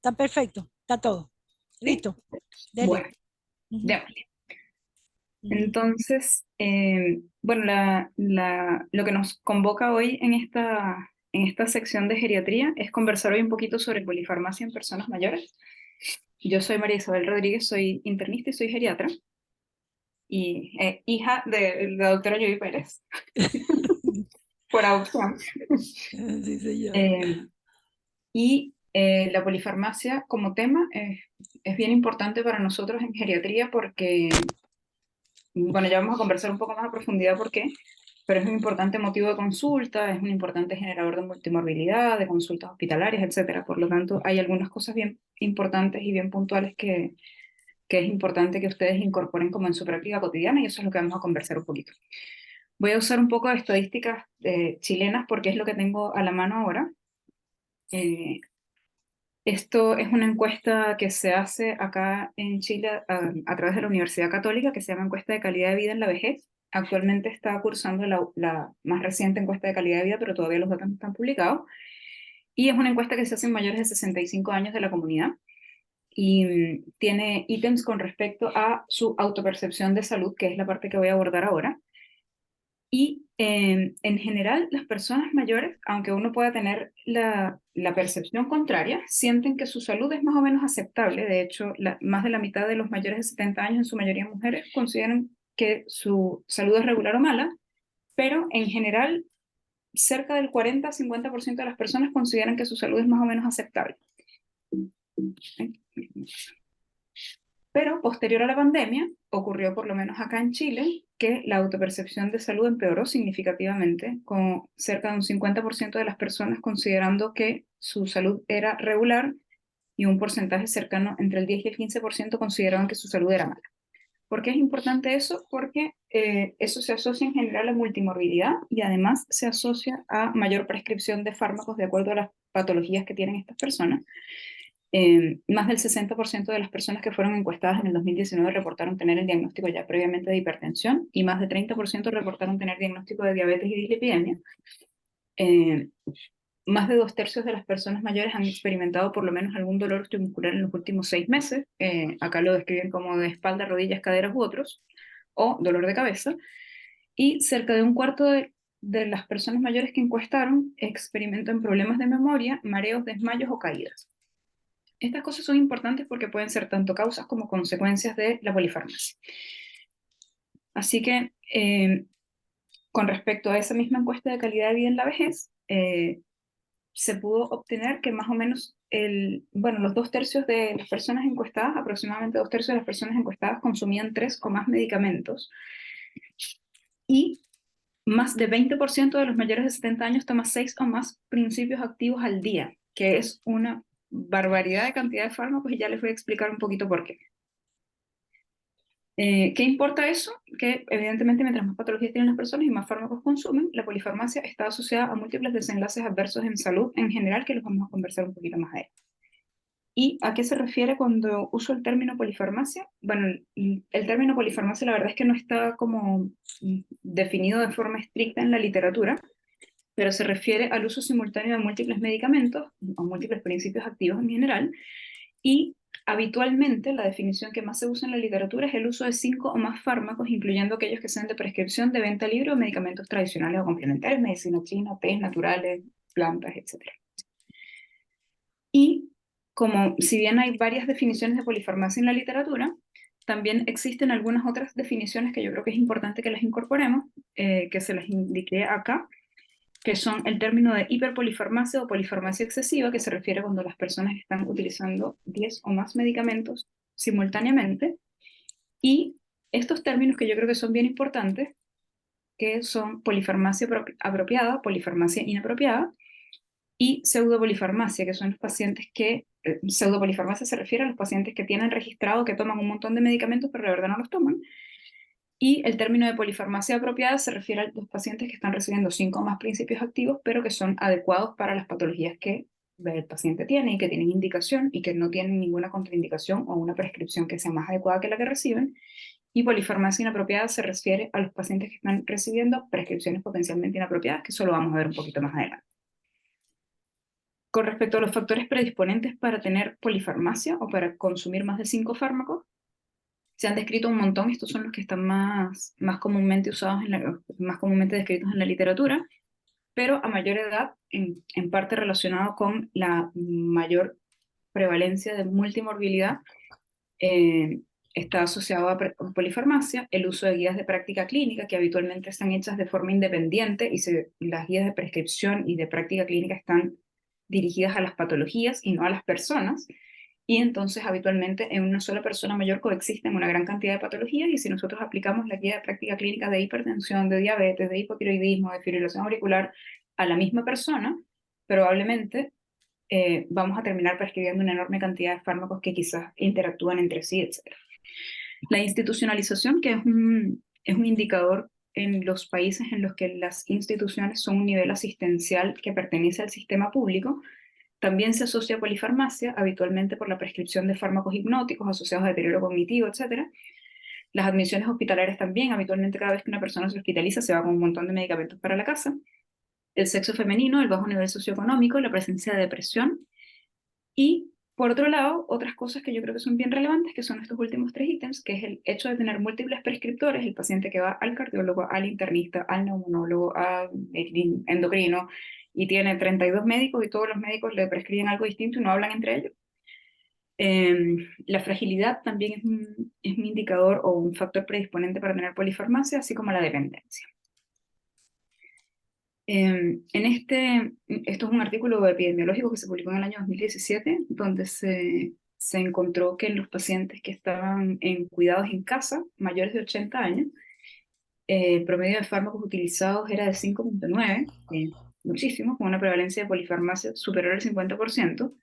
Está perfecto, está todo. ¿Sí? Listo. Dele. Bueno, Ujú, démosle. ujú. Entonces, bueno, lo que nos convoca hoy en esta sección de geriatría es conversar hoy un poquito sobre polifarmacia en personas mayores. Yo soy María Isabel Rodríguez, soy internista y soy geriatra y hija de la doctora Judy Pérez, por adopción. Sí, señor. Eh, la polifarmacia como tema es bien importante para nosotros en geriatría porque, bueno, ya vamos a conversar un poco más a profundidad por qué, pero es un importante motivo de consulta, es un importante generador de multimorbilidad, de consultas hospitalarias, etcétera. Por lo tanto, hay algunas cosas bien importantes y bien puntuales que es importante que ustedes incorporen como en su práctica cotidiana y eso es lo que vamos a conversar un poquito. Voy a usar un poco de estadísticas chilenas porque es lo que tengo a la mano ahora. Eh, Esto es una encuesta que se hace acá en Chile a través de la Universidad Católica, que se llama Encuesta de Calidad de Vida en la Vejez. Actualmente está cursando la más reciente encuesta de calidad de vida, pero todavía los datos no están publicados. Y es una encuesta que se hace en mayores de 65 años de la comunidad y tiene ítems con respecto a su autopercepción de salud, que es la parte que voy a abordar ahora. Y en general, las personas mayores, aunque uno pueda tener la percepción contraria, sienten que su salud es más o menos aceptable. De hecho, más de la mitad de los mayores de 70 años, en su mayoría mujeres, consideran que su salud es regular o mala, pero en general, cerca del 40-50% de las personas consideran que su salud es más o menos aceptable. Pero posterior a la pandemia, ocurrió por lo menos acá en Chile, que la autopercepción de salud empeoró significativamente, con cerca de un 50% de las personas considerando que su salud era regular y un porcentaje cercano entre el 10 y el 15% consideraban que su salud era mala. ¿Por qué es importante eso? Porque eso se asocia en general a multimorbilidad y además se asocia a mayor prescripción de fármacos de acuerdo a las patologías que tienen estas personas. Más del 60% de las personas que fueron encuestadas en el 2019 reportaron tener el diagnóstico ya previamente de hipertensión y más de 30% reportaron tener diagnóstico de diabetes y dislipidemia. Eh, Más de 2/3 de las personas mayores han experimentado por lo menos algún dolor osteomuscular en los últimos 6 meses. Acá lo describen como de espalda, rodillas, caderas u otros, o dolor de cabeza. Y cerca de un cuarto de las personas mayores que encuestaron experimentan problemas de memoria, mareos, desmayos o caídas. Estas cosas son importantes porque pueden ser tanto causas como consecuencias de la polifarmacia. Así que, con respecto a esa misma encuesta de calidad de vida en la vejez, se pudo obtener que más o menos bueno, los 2/3 de las personas encuestadas, aproximadamente 2/3 de las personas encuestadas consumían 3 o más medicamentos y más de 20% de los mayores de 70 años toma 6 o más principios activos al día, que es una barbaridad de cantidad de fármacos y ya les voy a explicar un poquito por qué. ¿Qué importa eso? Que evidentemente mientras más patologías tienen las personas y más fármacos consumen, la polifarmacia está asociada a múltiples desenlaces adversos en salud en general, que los vamos a conversar un poquito más adelante. ¿Y a qué se refiere cuando uso el término polifarmacia? Bueno, el término polifarmacia la verdad es que no está como definido de forma estricta en la literatura, pero se refiere al uso simultáneo de múltiples medicamentos o múltiples principios activos en general y habitualmente la definición que más se usa en la literatura es el uso de 5 o más fármacos, incluyendo aquellos que sean de prescripción, de venta libre o medicamentos tradicionales o complementarios, medicina china, tés naturales, plantas, etc. Y como si bien hay varias definiciones de polifarmacia en la literatura, también existen algunas otras definiciones que yo creo que es importante que las incorporemos, que se las indiqué acá, que son el término de hiperpolifarmacia o polifarmacia excesiva, que se refiere cuando las personas están utilizando 10 o más medicamentos simultáneamente, y estos términos que yo creo que son bien importantes, que son polifarmacia apropiada, polifarmacia inapropiada, y pseudopolifarmacia, que son los pacientes que, pseudopolifarmacia se refiere a los pacientes que tienen registrado que toman un montón de medicamentos, pero la verdad no los toman, y el término de polifarmacia apropiada se refiere a los pacientes que están recibiendo 5 o más principios activos, pero que son adecuados para las patologías que el paciente tiene y que tienen indicación y que no tienen ninguna contraindicación o una prescripción que sea más adecuada que la que reciben. Y polifarmacia inapropiada se refiere a los pacientes que están recibiendo prescripciones potencialmente inapropiadas, que eso lo vamos a ver un poquito más adelante. Con respecto a los factores predisponentes para tener polifarmacia o para consumir más de 5 fármacos, se han descrito un montón. Estos son los que están más comúnmente usados, más comúnmente descritos en la literatura, pero a mayor edad, en parte relacionado con la mayor prevalencia de multimorbilidad, está asociado a polifarmacia, el uso de guías de práctica clínica que habitualmente están hechas de forma independiente y las guías de prescripción y de práctica clínica están dirigidas a las patologías y no a las personas. Y entonces habitualmente en una sola persona mayor coexisten una gran cantidad de patologías, y si nosotros aplicamos la guía de práctica clínica de hipertensión, de diabetes, de hipotiroidismo, de fibrilación auricular a la misma persona, probablemente vamos a terminar prescribiendo una enorme cantidad de fármacos que quizás interactúan entre sí, etc. La institucionalización, que es un indicador en los países en los que las instituciones son un nivel asistencial que pertenece al sistema público, también se asocia a polifarmacia, habitualmente por la prescripción de fármacos hipnóticos asociados a deterioro cognitivo, etc. Las admisiones hospitalarias también, habitualmente cada vez que una persona se hospitaliza se va con un montón de medicamentos para la casa. El sexo femenino, el bajo nivel socioeconómico, la presencia de depresión. Y por otro lado, otras cosas que yo creo que son bien relevantes, que son estos últimos 3 ítems, que es el hecho de tener múltiples prescriptores, el paciente que va al cardiólogo, al internista, al neumonólogo, al endocrino, y tiene 32 médicos y todos los médicos le prescriben algo distinto y no hablan entre ellos. La fragilidad también es un indicador o un factor predisponente para tener polifarmacia, así como la dependencia. Esto es un artículo epidemiológico que se publicó en el año 2017, donde se encontró que en los pacientes que estaban en cuidados en casa, mayores de 80 años, el promedio de fármacos utilizados era de 5,9, muchísimo, con una prevalencia de polifarmacia superior al 50%,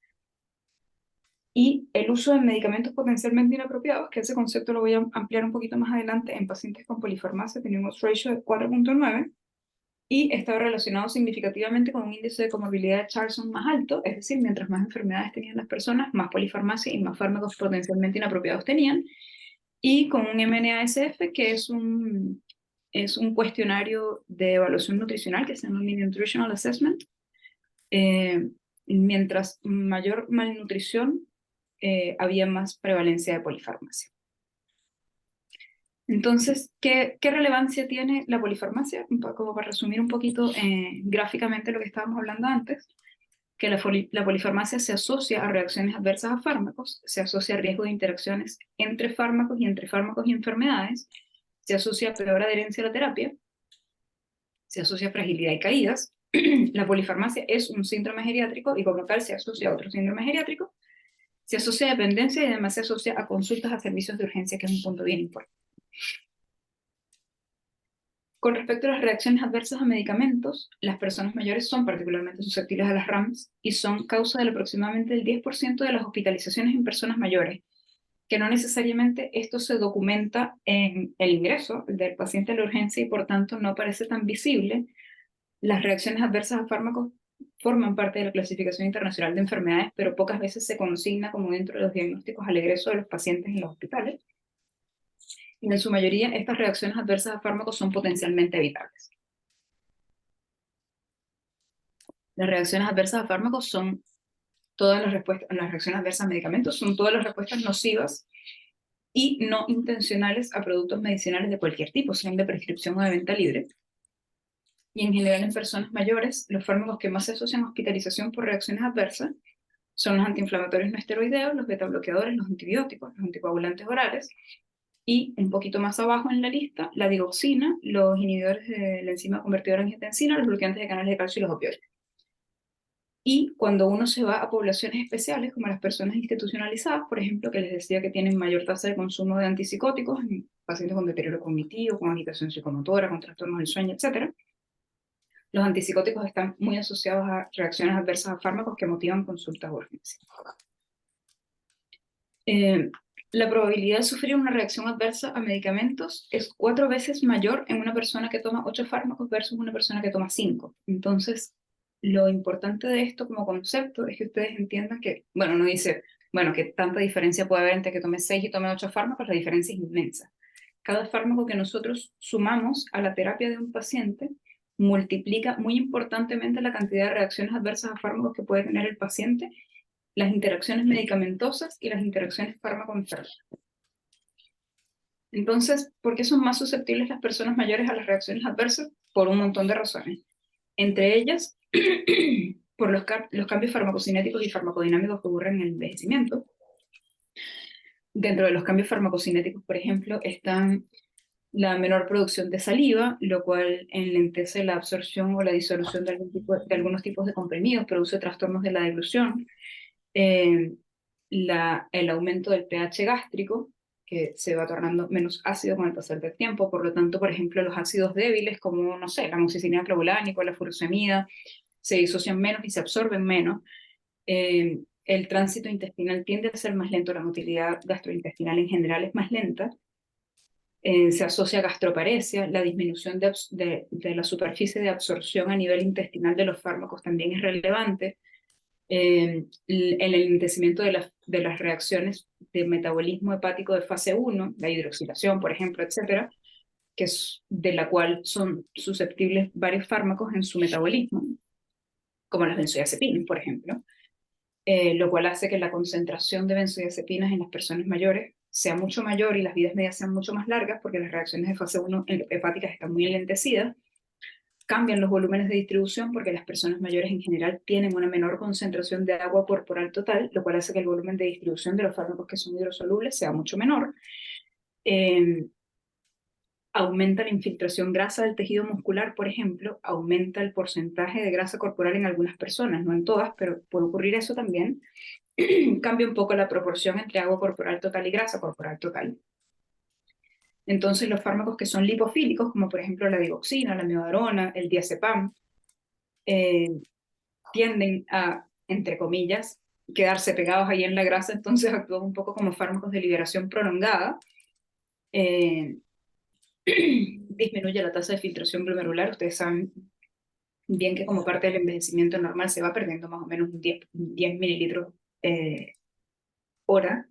y el uso de medicamentos potencialmente inapropiados, que ese concepto lo voy a ampliar un poquito más adelante, en pacientes con polifarmacia tenía un odds ratio de 4,9, y estaba relacionado significativamente con un índice de comorbilidad de Charlson más alto, es decir, mientras más enfermedades tenían las personas, más polifarmacia y más fármacos potencialmente inapropiados tenían, y con un MNASF, que es un cuestionario de evaluación nutricional que se llama Nutritional Assessment. Mientras mayor malnutrición, había más prevalencia de polifarmacia. Entonces, ¿qué relevancia tiene la polifarmacia? Como para resumir un poquito gráficamente lo que estábamos hablando antes, que la polifarmacia se asocia a reacciones adversas a fármacos, se asocia a riesgo de interacciones entre fármacos y enfermedades, se asocia a peor adherencia a la terapia, se asocia a fragilidad y caídas. La polifarmacia es un síndrome geriátrico y como tal se asocia a otro síndrome geriátrico, se asocia a dependencia y además se asocia a consultas a servicios de urgencia, que es un punto bien importante. Con respecto a las reacciones adversas a medicamentos, las personas mayores son particularmente susceptibles a las RAMS y son causa del aproximadamente el 10% de las hospitalizaciones en personas mayores, que no necesariamente esto se documenta en el ingreso del paciente a la urgencia y por tanto no parece tan visible. Las reacciones adversas a fármacos forman parte de la clasificación internacional de enfermedades, pero pocas veces se consigna como dentro de los diagnósticos al egreso de los pacientes en los hospitales. Y en su mayoría, estas reacciones adversas a fármacos son potencialmente evitables. Las reacciones adversas a fármacos son todas las reacciones adversas a medicamentos son todas las respuestas nocivas y no intencionales a productos medicinales de cualquier tipo, sean de prescripción o de venta libre. Y en general en personas mayores, los fármacos que más se asocian a hospitalización por reacciones adversas son los antiinflamatorios no esteroideos, los betabloqueadores, los antibióticos, los anticoagulantes orales, y un poquito más abajo en la lista, la digoxina, los inhibidores de la enzima convertidora en angiotensina, los bloqueantes de canales de calcio y los opioides. Y cuando uno se va a poblaciones especiales, como las personas institucionalizadas, por ejemplo, que les decía que tienen mayor tasa de consumo de antipsicóticos, en pacientes con deterioro cognitivo, con agitación psicomotora, con trastornos del sueño, etc., los antipsicóticos están muy asociados a reacciones adversas a fármacos que motivan consultas de urgencia. La probabilidad de sufrir una reacción adversa a medicamentos es 4 veces mayor en una persona que toma 8 fármacos versus una persona que toma 5. Entonces, lo importante de esto como concepto es que ustedes entiendan que, bueno, no dice, bueno, que tanta diferencia puede haber entre que tome 6 y tome 8 fármacos, la diferencia es inmensa. Cada fármaco que nosotros sumamos a la terapia de un paciente multiplica muy importantemente la cantidad de reacciones adversas a fármacos que puede tener el paciente, las interacciones medicamentosas y las interacciones fármaco-enfermas. Entonces, ¿por qué son más susceptibles las personas mayores a las reacciones adversas? Por un montón de razones. Entre ellas, por los cambios farmacocinéticos y farmacodinámicos que ocurren en el envejecimiento. Dentro de los cambios farmacocinéticos, por ejemplo, están la menor producción de saliva, lo cual enlentece la absorción o la disolución de algunos tipos de comprimidos, produce trastornos de la deglución, el aumento del pH gástrico, que se va tornando menos ácido con el pasar del tiempo. Por lo tanto, por ejemplo, los ácidos débiles como, no sé, la amoxicilina clavulánica o la furosemida se disocian menos y se absorben menos. El tránsito intestinal tiende a ser más lento, la motilidad gastrointestinal en general es más lenta. Se asocia a gastroparesia, la disminución de la superficie de absorción a nivel intestinal de los fármacos también es relevante. El enlentecimiento de las reacciones de metabolismo hepático de fase 1, la hidroxilación, por ejemplo, etcétera, que es de la cual son susceptibles varios fármacos en su metabolismo, como las benzodiazepinas, por ejemplo, lo cual hace que la concentración de benzodiazepinas en las personas mayores sea mucho mayor y las vidas medias sean mucho más largas, porque las reacciones de fase 1 hepáticas están muy enlentecidas. Cambian los volúmenes de distribución porque las personas mayores en general tienen una menor concentración de agua corporal total, lo cual hace que el volumen de distribución de los fármacos que son hidrosolubles sea mucho menor. Aumenta la infiltración grasa del tejido muscular, por ejemplo, aumenta el porcentaje de grasa corporal en algunas personas, no en todas, pero puede ocurrir eso también. Cambia un poco la proporción entre agua corporal total y grasa corporal total. Entonces, los fármacos que son lipofílicos, como por ejemplo la digoxina, la miodarona, el diazepam, tienden a, entre comillas, quedarse pegados ahí en la grasa, entonces actúan un poco como fármacos de liberación prolongada. Disminuye la tasa de filtración glomerular. Ustedes saben bien que como parte del envejecimiento normal se va perdiendo más o menos un 10 mililitros hora.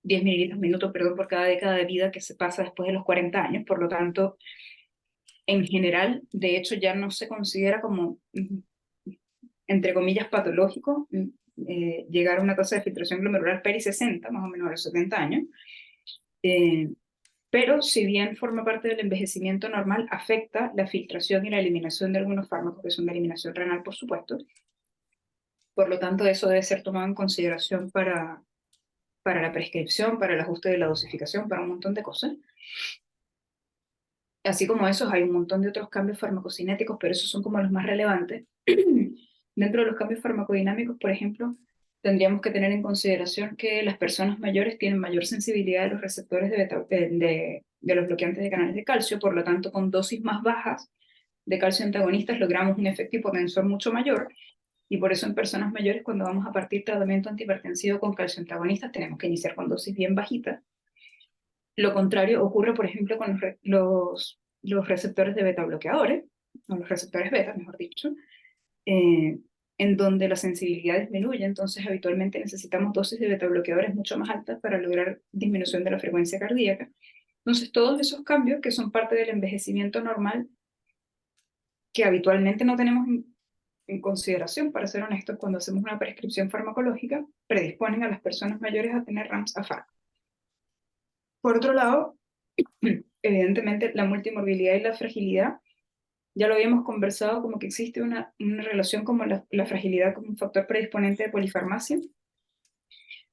10 mililitros minuto, perdón, por cada década de vida que se pasa después de los 40 años. Por lo tanto, en general, de hecho, ya no se considera como, entre comillas, patológico llegar a una tasa de filtración glomerular peri 60, más o menos a los 70 años. Pero si bien forma parte del envejecimiento normal, afecta la filtración y la eliminación de algunos fármacos que son de eliminación renal, por supuesto. Por lo tanto, eso debe ser tomado en consideración para la prescripción, para el ajuste de la dosificación, para un montón de cosas. Así como esos, hay un montón de otros cambios farmacocinéticos, pero esos son como los más relevantes. Dentro de los cambios farmacodinámicos, por ejemplo, tendríamos que tener en consideración que las personas mayores tienen mayor sensibilidad a los receptores de los bloqueantes de canales de calcio, por lo tanto, con dosis más bajas de calcio antagonistas logramos un efecto hipotensor mucho mayor, y por eso en personas mayores, cuando vamos a partir tratamiento antihipertensivo con calcio antagonistas, tenemos que iniciar con dosis bien bajitas. Lo contrario ocurre, por ejemplo, con los receptores de beta bloqueadores, o los receptores beta, mejor dicho, en donde la sensibilidad disminuye, entonces habitualmente necesitamos dosis de beta bloqueadores mucho más altas para lograr disminución de la frecuencia cardíaca. Entonces, todos esos cambios que son parte del envejecimiento normal, que habitualmente no tenemos en consideración, para ser honestos, cuando hacemos una prescripción farmacológica, predisponen a las personas mayores a tener RAMS a fármaco. Por otro lado, evidentemente la multimorbilidad y la fragilidad, ya lo habíamos conversado, como que existe una relación como la fragilidad como un factor predisponente de polifarmacia,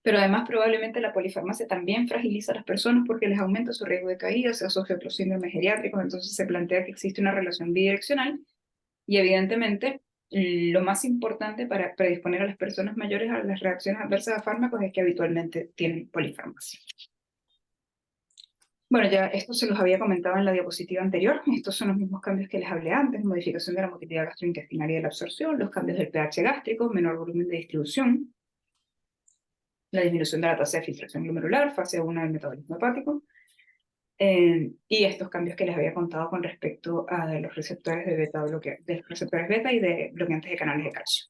pero además probablemente la polifarmacia también fragiliza a las personas porque les aumenta su riesgo de caída, se asocia a otros síndromes geriátricos, entonces se plantea que existe una relación bidireccional y evidentemente lo más importante para predisponer a las personas mayores a las reacciones adversas a fármacos es que habitualmente tienen polifarmacia. Bueno, ya esto se los había comentado en la diapositiva anterior. Estos son los mismos cambios que les hablé antes: modificación de la motilidad gastrointestinal y de la absorción, los cambios del pH gástrico, menor volumen de distribución, la disminución de la tasa de filtración glomerular, fase 1 del metabolismo hepático, y estos cambios que les había contado con respecto a los receptores de los receptores beta y de bloqueantes de canales de calcio.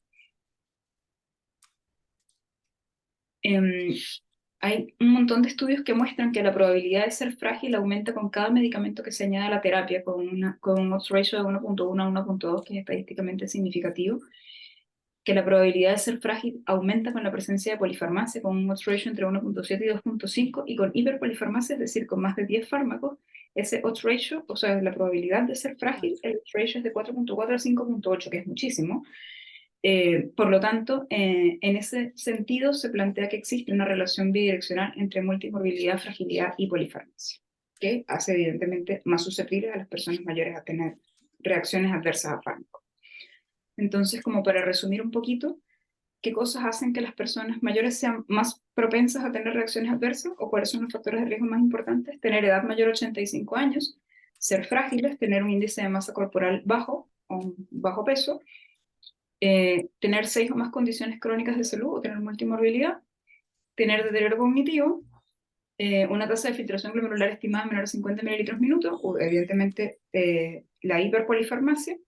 Hay un montón de estudios que muestran que la probabilidad de ser frágil aumenta con cada medicamento que se añade a la terapia, con un odds ratio de 1.1 a 1.2, que es estadísticamente significativo, que la probabilidad de ser frágil aumenta con la presencia de polifarmacia, con un odds ratio entre 1.7 y 2.5, y con hiperpolifarmacia, es decir, con más de 10 fármacos, ese odds ratio, o sea, la probabilidad de ser frágil, el odds ratio es de 4.4 a 5.8, que es muchísimo. Por lo tanto, en ese sentido se plantea que existe una relación bidireccional entre multimorbilidad, fragilidad y polifarmacia, que hace evidentemente más susceptibles a las personas mayores a tener reacciones adversas a fármacos. Entonces, como para resumir un poquito, ¿qué cosas hacen que las personas mayores sean más propensas a tener reacciones adversas o cuáles son los factores de riesgo más importantes? Tener edad mayor a 85 años, ser frágiles, tener un índice de masa corporal bajo o un bajo peso, tener 6 o más condiciones crónicas de salud o tener multimorbilidad, tener deterioro cognitivo, una tasa de filtración glomerular estimada menor a 50 mililitros minuto, o evidentemente la hiperpolifarmacia,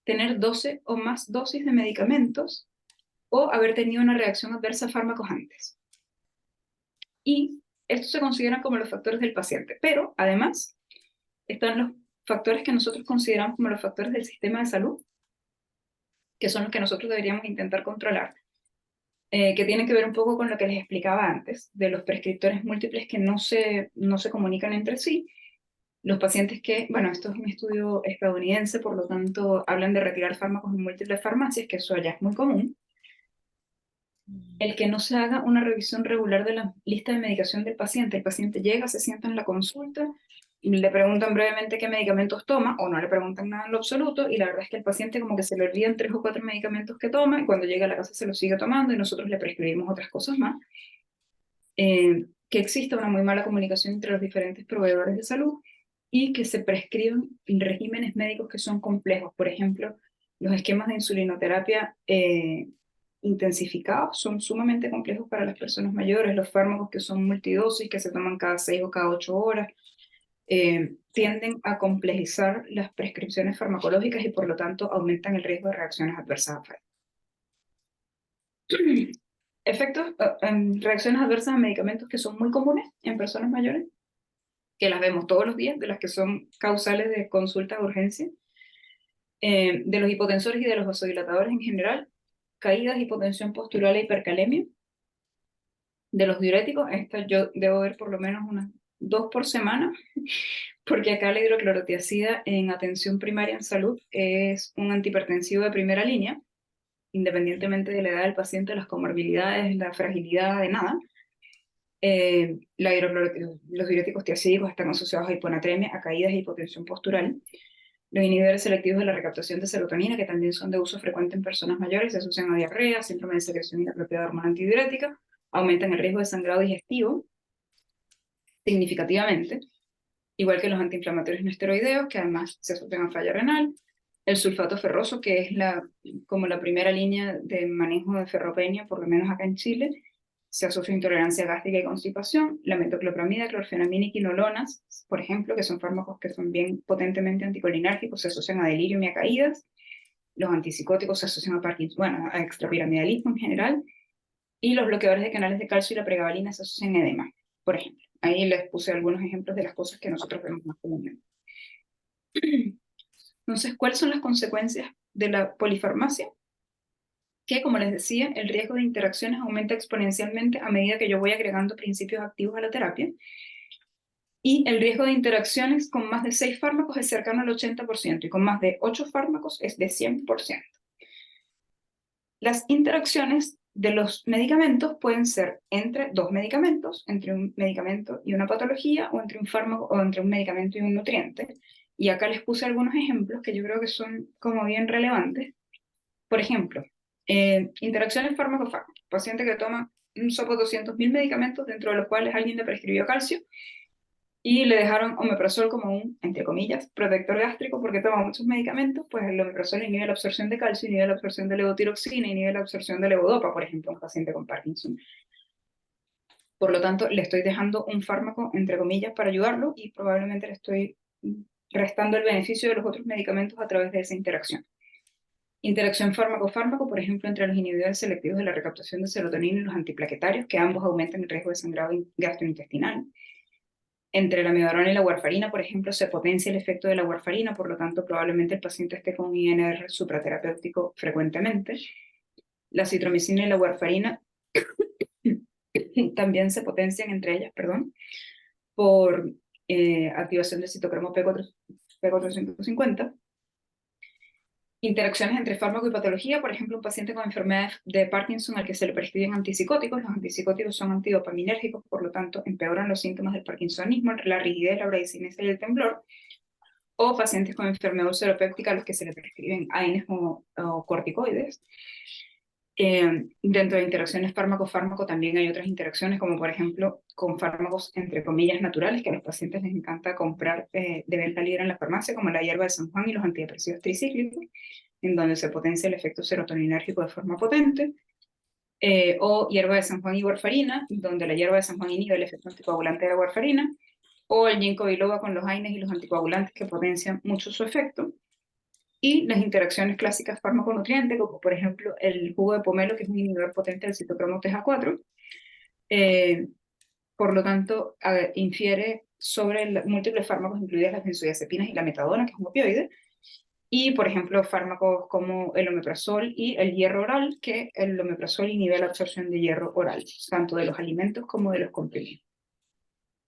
tener 12 o más dosis de medicamentos o haber tenido una reacción adversa a fármacos antes. Y estos se consideran como los factores del paciente, pero además están los factores que nosotros consideramos como los factores del sistema de salud, que son los que nosotros deberíamos intentar controlar, que tienen que ver un poco con lo que les explicaba antes, de los prescriptores múltiples que no se comunican entre sí, los pacientes que, bueno, esto es un estudio estadounidense, por lo tanto hablan de retirar fármacos en múltiples farmacias, que eso allá es muy común, el que no se haga una revisión regular de la lista de medicación del paciente. El paciente llega, se sienta en la consulta, y le preguntan brevemente qué medicamentos toma, o no le preguntan nada en lo absoluto, y la verdad es que el paciente como que se le olvidan 3 o 4 medicamentos que toma, y cuando llega a la casa se los sigue tomando, y nosotros le prescribimos otras cosas más. Que exista una muy mala comunicación entre los diferentes proveedores de salud, y que se prescriban regímenes médicos que son complejos. Por ejemplo, los esquemas de insulinoterapia intensificados son sumamente complejos para las personas mayores. Los fármacos que son multidosis, que se toman cada 6 o cada 8 horas, tienden a complejizar las prescripciones farmacológicas y por lo tanto aumentan el riesgo de reacciones adversas a fármacos. Efectos, reacciones adversas a medicamentos que son muy comunes en personas mayores, que las vemos todos los días, de las que son causales de consulta de urgencia, de los hipotensores y de los vasodilatadores en general, caídas, hipotensión postural e hipercalemia. De los diuréticos, esta yo debo ver por lo menos unas 2 por semana, porque acá la hidroclorotiazida en atención primaria en salud es un antihipertensivo de primera línea, independientemente de la edad del paciente, las comorbilidades, la fragilidad, de nada. Los diuréticos tiazídicos están asociados a hiponatremia, a caídas e hipotensión postural. Los inhibidores selectivos de la recaptación de serotonina, que también son de uso frecuente en personas mayores, se asocian a diarrea, síndrome de secreción inapropiada de hormona antidiurética, aumentan el riesgo de sangrado digestivo significativamente, igual que los antiinflamatorios no esteroideos, que además se asocian a falla renal. El sulfato ferroso, que es como la primera línea de manejo de ferropenia, por lo menos acá en Chile, se asocia a intolerancia gástrica y constipación. La metoclopramida, clorfenamina y quinolonas, por ejemplo, que son fármacos que son bien potentemente anticolinérgicos, se asocian a delirium y a caídas. Los antipsicóticos se asocian a Parkinson, bueno, a extrapiramidalismo en general. Y los bloqueadores de canales de calcio y la pregabalina se asocian a edema, por ejemplo. Ahí les puse algunos ejemplos de las cosas que nosotros vemos más comúnmente. Entonces, ¿cuáles son las consecuencias de la polifarmacia? Que, como les decía, el riesgo de interacciones aumenta exponencialmente a medida que yo voy agregando principios activos a la terapia. Y el riesgo de interacciones con más de 6 fármacos es cercano al 80%, y con más de 8 fármacos es de 100%. Las interacciones de los medicamentos pueden ser entre 2 medicamentos, entre un medicamento y una patología, o entre un fármaco o entre un medicamento y un nutriente. Y acá les puse algunos ejemplos que yo creo que son como bien relevantes. Por ejemplo, interacciones fármaco-fármaco. Paciente que toma un sopo de 200.000 medicamentos, dentro de los cuales alguien le prescribió calcio, y le dejaron omeprazol como un, entre comillas, protector gástrico porque toma muchos medicamentos. Pues el omeprazol inhibe la absorción de calcio, inhibe la absorción de levotiroxina, inhibe la absorción de levodopa, por ejemplo, en un paciente con Parkinson. Por lo tanto, le estoy dejando un fármaco, entre comillas, para ayudarlo, y probablemente le estoy restando el beneficio de los otros medicamentos a través de esa interacción. Interacción fármaco-fármaco, por ejemplo, entre los inhibidores selectivos de la recaptación de serotonina y los antiplaquetarios, que ambos aumentan el riesgo de sangrado gastrointestinal. Entre la amiodarona y la warfarina, por ejemplo, se potencia el efecto de la warfarina, por lo tanto, probablemente el paciente esté con un INR supraterapéutico frecuentemente. La citromicina y la warfarina también se potencian entre ellas, perdón, por activación del citocromo P450. Interacciones entre fármaco y patología, por ejemplo, un paciente con enfermedad de Parkinson al que se le prescriben antipsicóticos. Los antipsicóticos son antidopaminérgicos, por lo tanto, empeoran los síntomas del parkinsonismo, la rigidez, la bradicinesia y el temblor. O pacientes con enfermedad ulceropéptica a los que se le prescriben AINES o corticoides. Dentro de interacciones fármaco-fármaco también hay otras interacciones, como por ejemplo con fármacos entre comillas naturales, que a los pacientes les encanta comprar de venta libre en la farmacia, como la hierba de San Juan y los antidepresivos tricíclicos, en donde se potencia el efecto serotoninérgico de forma potente, o hierba de San Juan y warfarina, donde la hierba de San Juan inhibe el efecto anticoagulante de la warfarina, o el ginkgo biloba con los AINES y los anticoagulantes que potencian mucho su efecto. Y las interacciones clásicas fármaco-nutriente, como por ejemplo el jugo de pomelo, que es un inhibidor potente del citocromo TH4, por lo tanto, infiere sobre múltiples fármacos, incluidas las benzodiazepinas y la metadona, que es un opioide, y por ejemplo fármacos como el omeprazol y el hierro oral, que el omeprazol inhibe la absorción de hierro oral, tanto de los alimentos como de los comprimidos.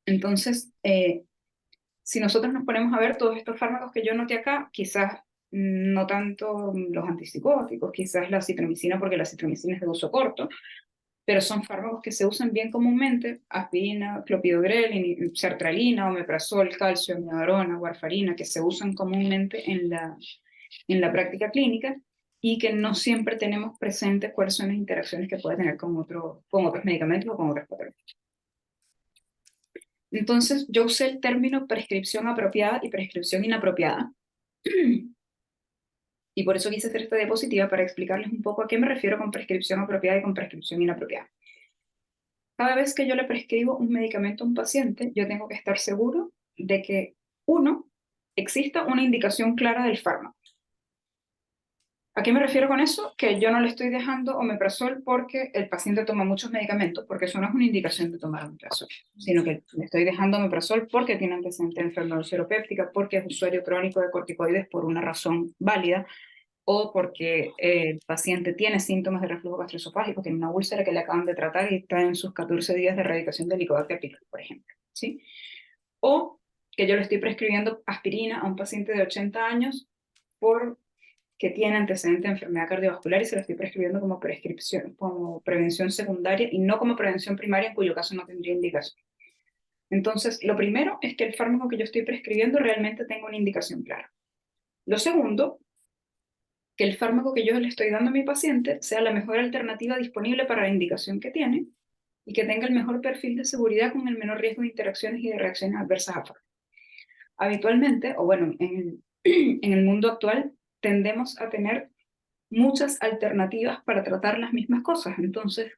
Entonces, si nosotros nos ponemos a ver todos estos fármacos que yo noté acá, quizás no tanto los antipsicóticos, quizás la citromicina, porque la citromicina es de uso corto, pero son fármacos que se usan bien comúnmente: aspirina, clopidogrel, sertralina, omeprazol, calcio, amiodarona, warfarina, que se usan comúnmente en la práctica clínica y que no siempre tenemos presentes cuáles son las interacciones que puede tener con otros medicamentos o con otras patologías. Entonces, yo usé el término prescripción apropiada y prescripción inapropiada. Y por eso quise hacer esta diapositiva para explicarles un poco a qué me refiero con prescripción apropiada y con prescripción inapropiada. Cada vez que yo le prescribo un medicamento a un paciente, yo tengo que estar seguro de que, uno, exista una indicación clara del fármaco. ¿A qué me refiero con eso? Que yo no le estoy dejando omeprazol porque el paciente toma muchos medicamentos, porque eso no es una indicación de tomar omeprazol, sino que le estoy dejando omeprazol porque tiene antecedente de enfermedad ulceropéptica, porque es usuario crónico de corticoides por una razón válida, o porque el paciente tiene síntomas de reflujo gastroesofágico, tiene una úlcera que le acaban de tratar y está en sus 14 días de erradicación de Helicobacter pylori, por ejemplo, ¿sí? O que yo le estoy prescribiendo aspirina a un paciente de 80 años porque tiene antecedente de enfermedad cardiovascular y se lo estoy prescribiendo como prescripción, como prevención secundaria y no como prevención primaria, en cuyo caso no tendría indicación. Entonces, lo primero es que el fármaco que yo estoy prescribiendo realmente tenga una indicación clara. Lo segundo, que el fármaco que yo le estoy dando a mi paciente sea la mejor alternativa disponible para la indicación que tiene y que tenga el mejor perfil de seguridad con el menor riesgo de interacciones y de reacciones adversas a fármacos. Habitualmente, o bueno, en el mundo actual, tendemos a tener muchas alternativas para tratar las mismas cosas. Entonces,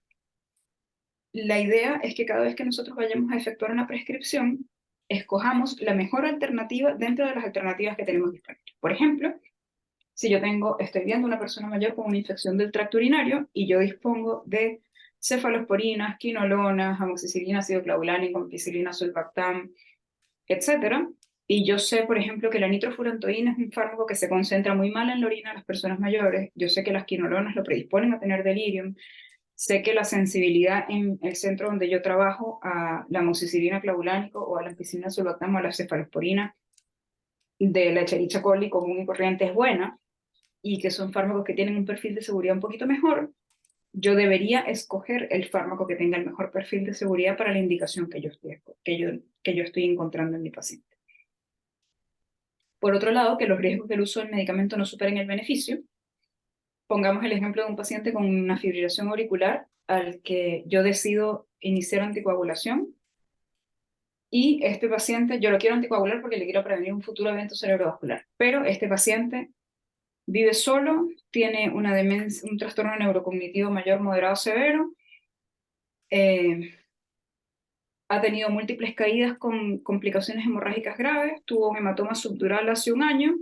la idea es que cada vez que nosotros vayamos a efectuar una prescripción, escojamos la mejor alternativa dentro de las alternativas que tenemos disponibles. Por ejemplo, si yo estoy viendo una persona mayor con una infección del tracto urinario y yo dispongo de cefalosporinas, quinolonas, amoxicilina, ácido clavulánico, ampicilina, sulbactam, etcétera, y yo sé, por ejemplo, que la nitrofurantoína es un fármaco que se concentra muy mal en la orina de las personas mayores, yo sé que las quinolonas lo predisponen a tener delirium, sé que la sensibilidad en el centro donde yo trabajo a la amoxicilina clavulánico o a la ampicilina, sulbactam o a la cefalosporina de la Escherichia coli común y corriente es buena, y que son fármacos que tienen un perfil de seguridad un poquito mejor, yo escoger el fármaco que tenga el mejor perfil de seguridad para la indicación que yo estoy encontrando en mi paciente. Por otro lado, que los riesgos del uso del medicamento no superen el beneficio. Pongamos el ejemplo de un paciente con una fibrilación auricular al que yo decido iniciar anticoagulación y este paciente, yo lo quiero anticoagular porque le quiero prevenir un futuro evento cerebrovascular, pero este paciente vive solo, tiene una demencia, un trastorno neurocognitivo mayor, moderado, severo, ha tenido múltiples caídas con complicaciones hemorrágicas graves, tuvo un hematoma subdural hace un año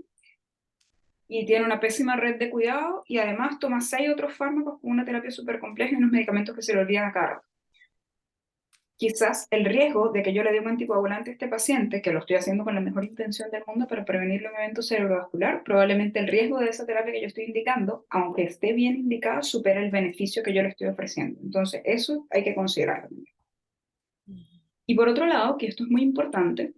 y tiene una pésima red de cuidado y además toma 6 otros fármacos con una terapia súper compleja y unos medicamentos que se le olvidan a cada rato. Quizás el riesgo de que yo le dé un anticoagulante a este paciente, que lo estoy haciendo con la mejor intención del mundo para prevenirle un evento cerebrovascular, probablemente el riesgo de esa terapia que yo estoy indicando, aunque esté bien indicada, supera el beneficio que yo le estoy ofreciendo. Entonces, eso hay que considerarlo. Y por otro lado, que esto es muy importante,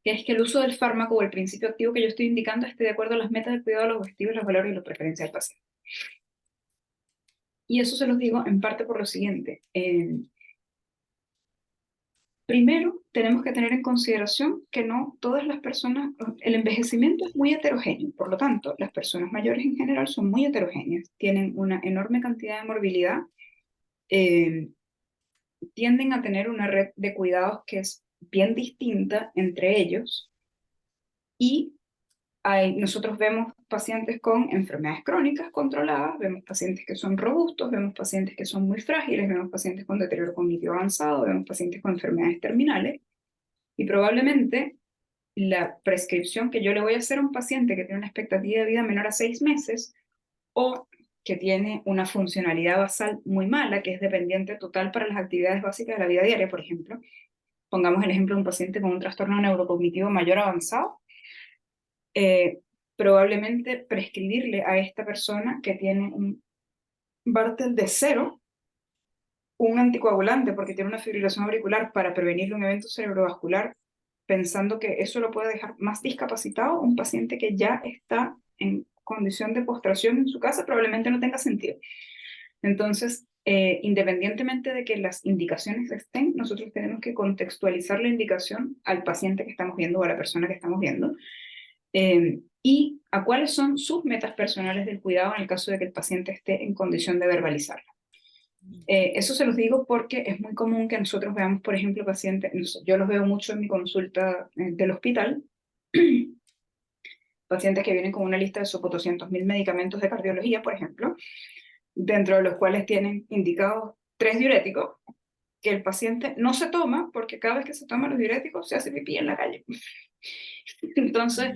que es que el uso del fármaco o el principio activo que yo estoy indicando esté de acuerdo a las metas del cuidado, los objetivos, los valores y las preferencias del paciente. Y eso se los digo en parte por lo siguiente. Primero, tenemos que tener en consideración que no todas las personas, el envejecimiento es muy heterogéneo, por lo tanto, las personas mayores en general son muy heterogéneas, tienen una enorme cantidad de morbilidad, eh, tienden a tener una red de cuidados que es bien distinta entre ellos y nosotros vemos pacientes con enfermedades crónicas controladas, vemos pacientes que son robustos, vemos pacientes que son muy frágiles, vemos pacientes con deterioro cognitivo avanzado, vemos pacientes con enfermedades terminales. Y probablemente la prescripción que yo le voy a hacer a un paciente que tiene una expectativa de vida menor a 6 meses o que tiene una funcionalidad basal muy mala, que es dependiente total para las actividades básicas de la vida diaria, por ejemplo. Pongamos el ejemplo de un paciente con un trastorno neurocognitivo mayor avanzado. Probablemente prescribirle a esta persona que tiene un Bartel de 0, un anticoagulante porque tiene una fibrilación auricular para prevenir un evento cerebrovascular, pensando que eso lo puede dejar más discapacitado, un paciente que ya está en condición de postración en su casa probablemente no tenga sentido. Entonces, independientemente de que las indicaciones estén, nosotros tenemos que contextualizar la indicación al paciente que estamos viendo o a la persona que estamos viendo, y a cuáles son sus metas personales del cuidado en el caso de que el paciente esté en condición de verbalizarla. Eso se los digo porque es muy común que nosotros veamos, por ejemplo, pacientes, no sé, yo los veo mucho en mi consulta del hospital, pacientes que vienen con una lista de sobre 200.000 medicamentos de cardiología, por ejemplo, dentro de los cuales tienen indicados 3 diuréticos, que el paciente no se toma porque cada vez que se toma los diuréticos se hace pipí en la calle. Entonces,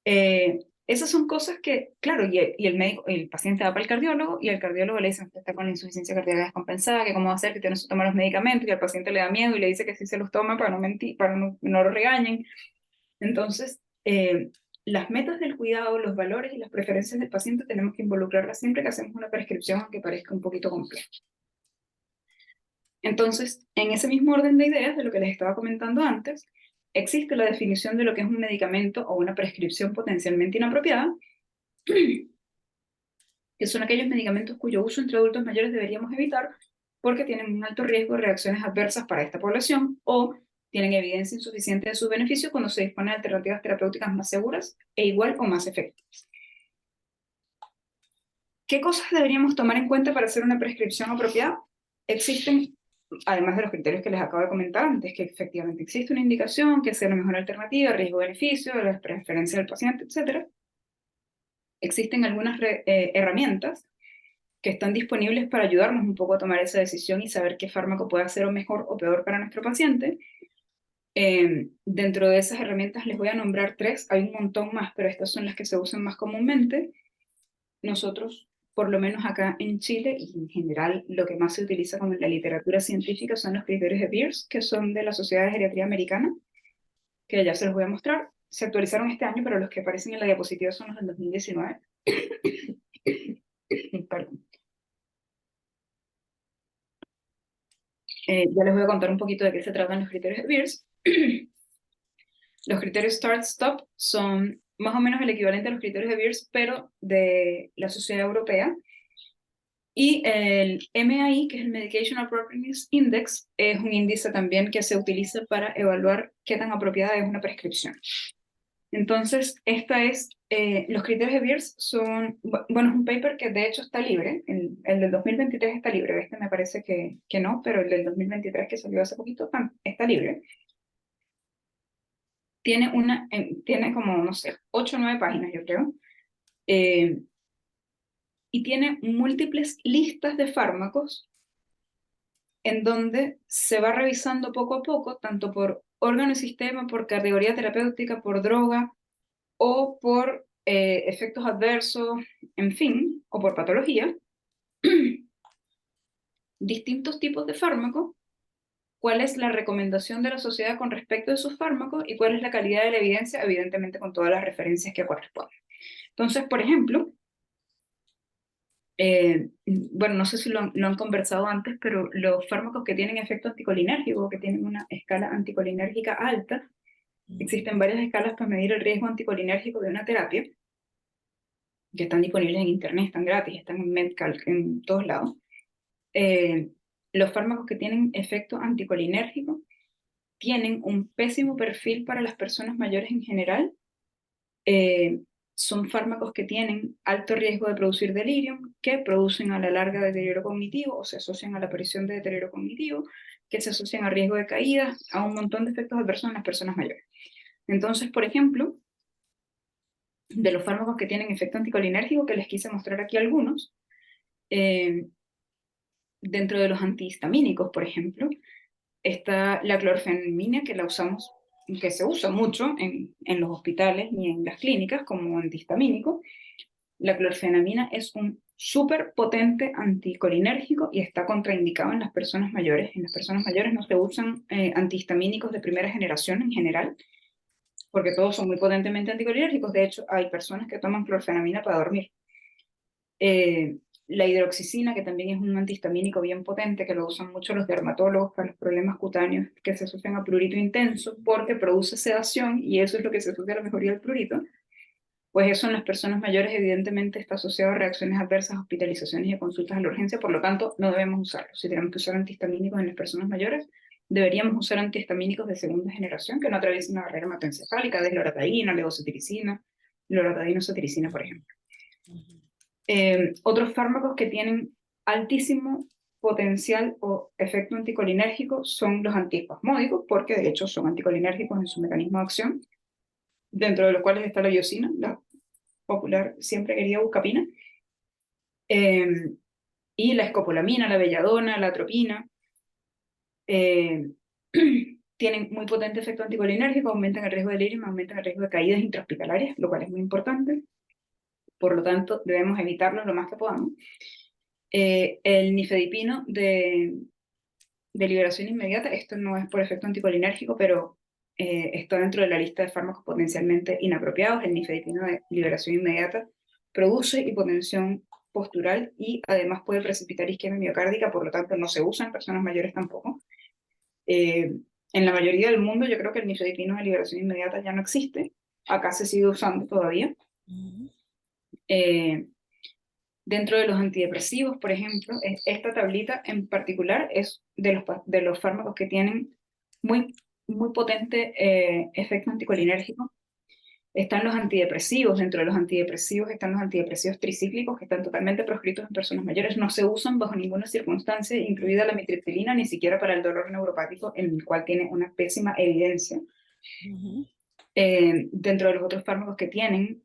esas son cosas que, claro, y el médico, el paciente va para el cardiólogo y el cardiólogo le dice que está con la insuficiencia cardíaca descompensada, que cómo va a hacer, que tiene que tomar los medicamentos, y al paciente le da miedo y le dice que sí se los toma para no mentir, para no lo regañen. Entonces, las metas del cuidado, los valores y las preferencias del paciente tenemos que involucrarlas siempre que hacemos una prescripción, aunque parezca un poquito compleja. Entonces, en ese mismo orden de ideas de lo que les estaba comentando antes, existe la definición de lo que es un medicamento o una prescripción potencialmente inapropiada, que son aquellos medicamentos cuyo uso entre adultos mayores deberíamos evitar porque tienen un alto riesgo de reacciones adversas para esta población o tienen evidencia insuficiente de sus beneficios cuando se dispone de alternativas terapéuticas más seguras e igual o más efectivas. ¿Qué cosas deberíamos tomar en cuenta para hacer una prescripción apropiada? Existen, además de los criterios que les acabo de comentar antes, que efectivamente existe una indicación, que sea la mejor alternativa, riesgo-beneficio, las preferencias del paciente, etc. Existen algunas herramientas que están disponibles para ayudarnos un poco a tomar esa decisión y saber qué fármaco puede ser o mejor o peor para nuestro paciente. Dentro de esas herramientas les voy a nombrar 3, hay un montón más, pero estas son las que se usan más comúnmente. Nosotros, por lo menos acá en Chile, y en general lo que más se utiliza como en la literatura científica son los criterios de Beers, que son de la Sociedad de Geriatría Americana, que ya se los voy a mostrar. Se actualizaron este año, pero los que aparecen en la diapositiva son los del 2019. Perdón. Ya les voy a contar un poquito de qué se tratan los criterios de Beers. Los criterios Start-Stop son más o menos el equivalente a los criterios de Beers, pero de la Sociedad Europea. Y el MAI, que es el Medication Appropriateness Index, es un índice también que se utiliza para evaluar qué tan apropiada es una prescripción. Entonces, los criterios de Beers son, bueno, es un paper que de hecho está libre, el del 2023 está libre, este me parece que no, pero el del 2023 que salió hace poquito está libre. Tiene como, no sé, 8 o 9 páginas, yo creo, y tiene múltiples listas de fármacos en donde se va revisando poco a poco, tanto por órgano y sistema, por categoría terapéutica, por droga, o por efectos adversos, en fin, o por patología, distintos tipos de fármacos, cuál es la recomendación de la sociedad con respecto a esos fármacos y cuál es la calidad de la evidencia, evidentemente con todas las referencias que corresponden. Entonces, por ejemplo, bueno, no sé si lo han conversado antes, pero los fármacos que tienen efecto anticolinérgico, que tienen una escala anticolinérgica alta, existen varias escalas para medir el riesgo anticolinérgico de una terapia, que están disponibles en internet, están gratis, están en Medcal, en todos lados. Los fármacos que tienen efecto anticolinérgico tienen un pésimo perfil para las personas mayores en general. Son fármacos que tienen alto riesgo de producir delirium, que producen a la larga deterioro cognitivo o se asocian a la aparición de deterioro cognitivo, que se asocian a riesgo de caída, a un montón de efectos adversos en las personas mayores. Entonces, por ejemplo, de los fármacos que tienen efecto anticolinérgico, que les quise mostrar aquí algunos, dentro de los antihistamínicos, por ejemplo, está la clorfenamina, que la usamos, que se usa mucho en los hospitales y en las clínicas como antihistamínico. La clorfenamina es un súper potente anticolinérgico y está contraindicado en las personas mayores. En las personas mayores no se usan antihistamínicos de primera generación en general, porque todos son muy potentemente anticolinérgicos. De hecho, hay personas que toman clorfenamina para dormir. La hidroxicina, que también es un antihistamínico bien potente, que lo usan mucho los dermatólogos para los problemas cutáneos que se asocian a prurito intenso, porque produce sedación y eso es lo que se asocia a la mejoría del prurito. Pues eso en las personas mayores evidentemente está asociado a reacciones adversas, hospitalizaciones y consultas a la urgencia, por lo tanto no debemos usarlo. Si tenemos que usar antihistamínicos en las personas mayores, deberíamos usar antihistamínicos de segunda generación que no atraviesen la barrera hematoencefálica, desloratadina, levocetiricina, loratadina, cetiricina, por ejemplo. Otros fármacos que tienen altísimo potencial o efecto anticolinérgico son los antiespasmódicos, porque de hecho son anticolinérgicos en su mecanismo de acción, dentro de los cuales está la iosina, la popular siempre querida buscapina, y la escopolamina, la belladona, la atropina, tienen muy potente efecto anticolinérgico, aumentan el riesgo de delirium, aumentan el riesgo de caídas intrahospitalarias, lo cual es muy importante. Por lo tanto, debemos evitarlos lo más que podamos. El nifedipino de liberación inmediata, esto no es por efecto anticolinérgico, pero está dentro de la lista de fármacos potencialmente inapropiados. El nifedipino de liberación inmediata produce hipotensión postural y además puede precipitar isquemia miocárdica, por lo tanto no se usa en personas mayores tampoco. En la mayoría del mundo yo creo que el nifedipino de liberación inmediata ya no existe. Acá se sigue usando todavía. Dentro de los antidepresivos, por ejemplo, esta tablita en particular es de los fármacos que tienen muy potente efecto anticolinérgico. Están los antidepresivos, dentro de los antidepresivos están los antidepresivos tricíclicos que están totalmente proscritos en personas mayores, no se usan bajo ninguna circunstancia, incluida la mitriptilina, ni siquiera para el dolor neuropático, en el cual tiene una pésima evidencia. Dentro de los otros fármacos que tienen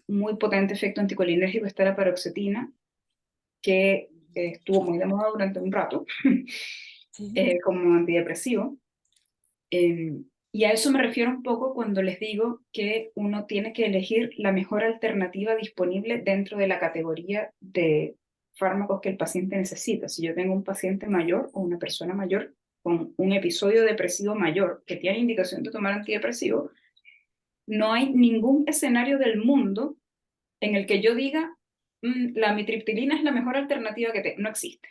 muy potente efecto anticolinérgico está la paroxetina, que estuvo muy de moda durante un rato, como antidepresivo. Y a eso me refiero un poco cuando les digo que uno tiene que elegir la mejor alternativa disponible dentro de la categoría de fármacos que el paciente necesita. Si yo tengo un paciente mayor o una persona mayor con un episodio depresivo mayor que tiene indicación de tomar antidepresivo, no hay ningún escenario del mundo en el que yo diga la amitriptilina es la mejor alternativa que no existe.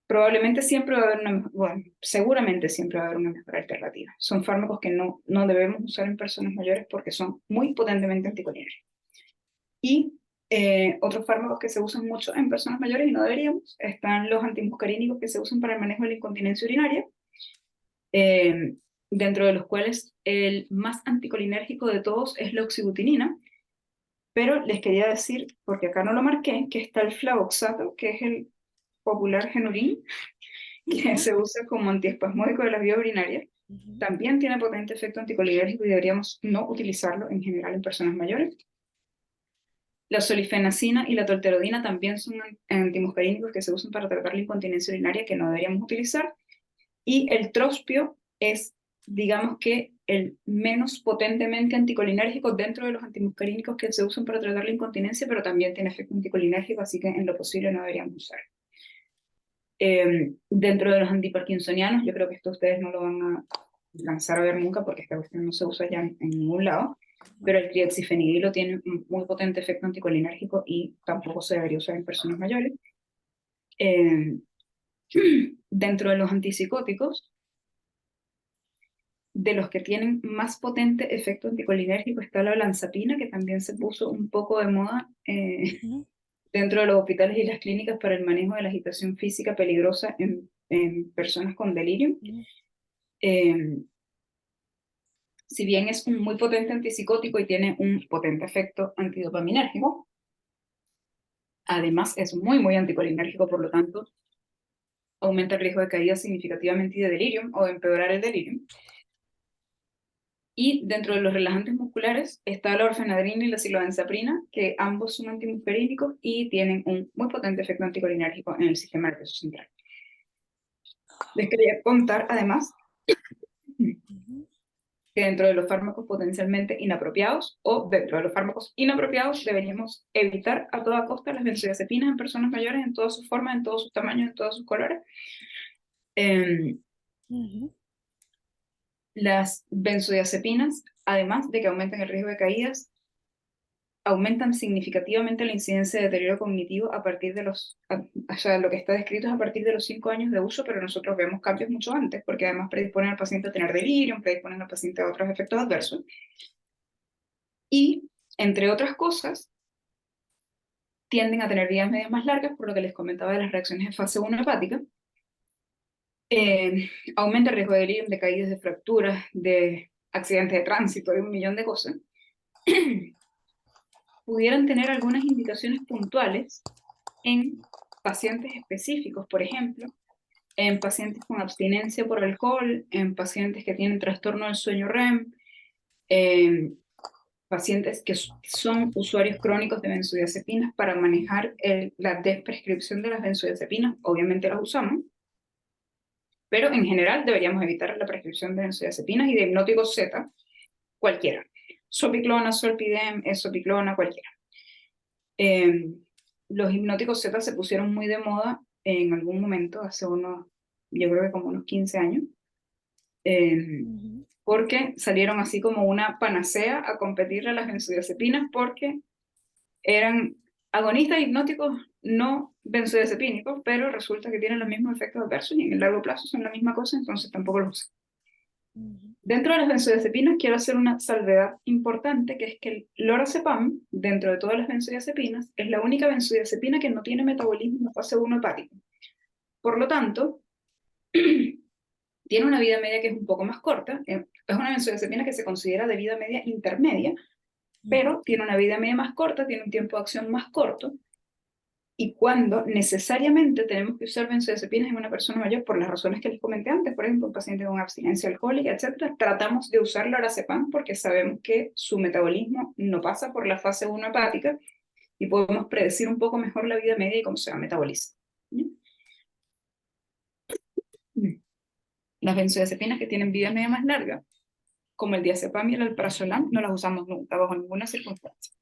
Probablemente siempre va a haber seguramente siempre va a haber una mejor alternativa. Son fármacos que no debemos usar en personas mayores porque son muy potentemente anticolinérgicos. Y otros fármacos que se usan mucho en personas mayores y no deberíamos, están los antimuscarínicos que se usan para el manejo de la incontinencia urinaria, dentro de los cuales el más anticolinérgico de todos es la oxibutinina, pero les quería decir, porque acá no lo marqué, que está el flavoxato, que es el popular Genurin, que se usa como antiespasmódico de las vías urinarias. También tiene potente efecto anticolinérgico y deberíamos no utilizarlo en general en personas mayores. La solifenacina y la tolterodina también son antimuscarínicos que se usan para tratar la incontinencia urinaria que no deberíamos utilizar. Y el trospio es digamos que el menos potentemente anticolinérgico dentro de los antimuscarínicos que se usan para tratar la incontinencia, pero también tiene efecto anticolinérgico, así que en lo posible no deberíamos usar. Dentro de los antiparkinsonianos, yo creo que esto ustedes no lo van a alcanzar a ver nunca porque esta cuestión no se usa ya en ningún lado, pero el trioxifenidilo tiene un muy potente efecto anticolinérgico y tampoco se debería usar en personas mayores. Dentro de los antipsicóticos, de los que tienen más potente efecto anticolinérgico está la olanzapina, que también se puso un poco de moda dentro de los hospitales y las clínicas para el manejo de la agitación física peligrosa en personas con delirio. Si bien es un muy potente antipsicótico y tiene un potente efecto antidopaminérgico, además es muy anticolinérgico, por lo tanto, aumenta el riesgo de caída significativamente y de delirium o de empeorar el delirium. Y dentro de los relajantes musculares está la orfenadrina y la cilobenzaprina, que ambos son antimuscarínicos y tienen un muy potente efecto anticolinérgico en el sistema nervioso central. Les quería contar, además, que dentro de los fármacos potencialmente inapropiados o dentro de los fármacos inapropiados deberíamos evitar a toda costa las benzodiazepinas en personas mayores en todas sus formas, en todos sus tamaños, en todos sus colores. Las benzodiazepinas, además de que aumentan el riesgo de caídas, aumentan significativamente la incidencia de deterioro cognitivo a partir de o sea, lo que está descrito es a partir de los 5 años de uso, pero nosotros vemos cambios mucho antes, porque además predisponen al paciente a tener delirio, predisponen al paciente a otros efectos adversos. Y, entre otras cosas, tienden a tener vidas medias más largas, por lo que les comentaba de las reacciones en fase 1 hepática. Aumenta el riesgo de delirio, de caídas, de fracturas, de accidentes de tránsito, de un millón de cosas. Pudieran tener algunas indicaciones puntuales en pacientes específicos, por ejemplo, en pacientes con abstinencia por alcohol, en pacientes que tienen trastorno del sueño REM, pacientes que son usuarios crónicos de benzodiazepinas para manejar la desprescripción de las benzodiazepinas, obviamente las usamos, pero en general deberíamos evitar la prescripción de benzodiazepinas y de hipnóticos Z, cualquiera. Zopiclona, Zolpidem, Esopiclona, cualquiera. Los hipnóticos Z se pusieron muy de moda en algún momento, hace yo creo que como unos 15 años, porque salieron así como una panacea a competirle a las benzodiazepinas porque eran agonistas hipnóticos no benzodiazepínicos, pero resulta que tienen los mismos efectos adversos y en el largo plazo son la misma cosa, entonces tampoco los usan. Dentro de las benzodiazepinas quiero hacer una salvedad importante, que es que el lorazepam, dentro de todas las benzodiazepinas, es la única benzodiazepina que no tiene metabolismo en fase 1 hepático. Por lo tanto, tiene una vida media que es un poco más corta. Es una benzodiazepina que se considera de vida media intermedia, pero tiene una vida media más corta, tiene un tiempo de acción más corto, y cuando necesariamente tenemos que usar benzodiazepinas en una persona mayor, por las razones que les comenté antes, por ejemplo, un paciente con abstinencia alcohólica, etc., tratamos de usar lorazepam porque sabemos que su metabolismo no pasa por la fase 1 hepática y podemos predecir un poco mejor la vida media y cómo se va a metabolizar. Las benzodiazepinas que tienen vida media más larga, como el diazepam y el alprazolam, no las usamos nunca, bajo ninguna circunstancia.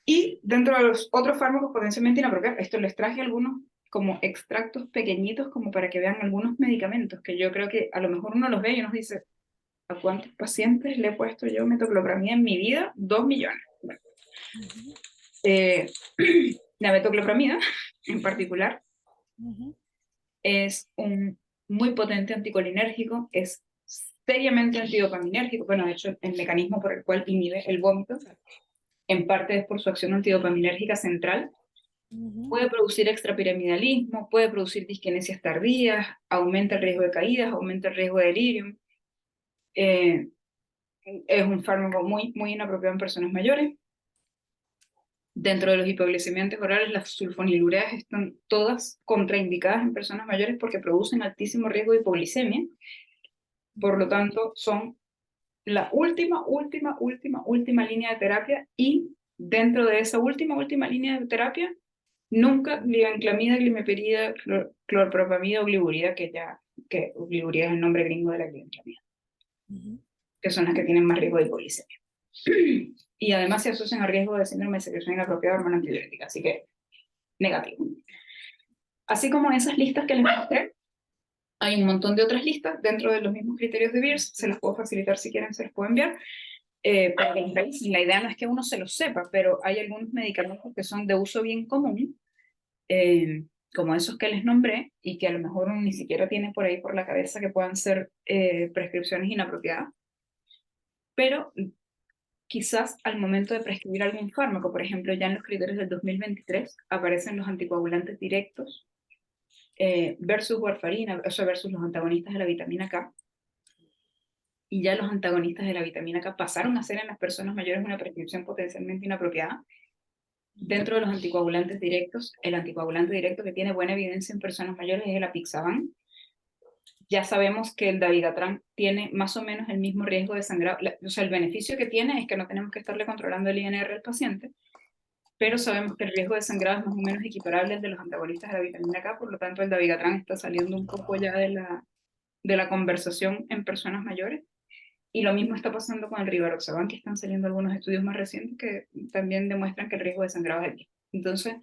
Y dentro de los otros fármacos potencialmente inapropiados, esto les traje algunos como extractos pequeñitos como para que vean algunos medicamentos que yo creo que a lo mejor uno los ve y nos dice, ¿a cuántos pacientes le he puesto yo metoclopramida en mi vida? 2 millones. Bueno. La metoclopramida, en particular, es un muy potente anticolinérgico, es seriamente antidopaminérgico, bueno, de hecho el mecanismo por el cual inhibe el vómito en parte es por su acción antidopaminérgica central. Puede producir extrapiramidalismo, puede producir disquinesias tardías, aumenta el riesgo de caídas, aumenta el riesgo de delirium. Es un fármaco muy inapropiado en personas mayores. Dentro de los hipoglicemiantes orales, las sulfonilureas están todas contraindicadas en personas mayores porque producen altísimo riesgo de hipoglicemia. Por lo tanto, son la última línea de terapia, y dentro de esa última línea de terapia Nunca glibenclamida, glimeperida, clorpropamida o gliburida, que gliburida es el nombre gringo de la glibenclamida, que son las que tienen más riesgo de hipoglicemia. Y además se asocian a riesgo de síndrome de secreción inapropiada de hormona antidiurética, así que negativo. Así como esas listas que les mostré, hay un montón de otras listas dentro de los mismos criterios de Beers, se los puedo facilitar si quieren, se los puedo enviar, para que los revisen. La idea no es que uno se los sepa, pero hay algunos medicamentos que son de uso bien común, como esos que les nombré, y que a lo mejor uno ni siquiera tiene por ahí por la cabeza que puedan ser prescripciones inapropiadas, pero quizás al momento de prescribir algún fármaco, por ejemplo, ya en los criterios del 2023 aparecen los anticoagulantes directos versus warfarina, o sea, versus los antagonistas de la vitamina K, y ya los antagonistas de la vitamina K pasaron a ser en las personas mayores una prescripción potencialmente inapropiada. Dentro de los anticoagulantes directos, el anticoagulante directo que tiene buena evidencia en personas mayores es el apixaban. Ya sabemos que el dabigatran tiene más o menos el mismo riesgo de sangrado, o sea, el beneficio que tiene es que no tenemos que estarle controlando el INR al paciente, pero sabemos que el riesgo de sangrado es más o menos equiparable al de los antagonistas de la vitamina K, por lo tanto el dabigatran está saliendo un poco ya de la conversación en personas mayores. Y lo mismo está pasando con el rivaroxaban, que están saliendo algunos estudios más recientes que también demuestran que el riesgo de sangrado es alto. Entonces,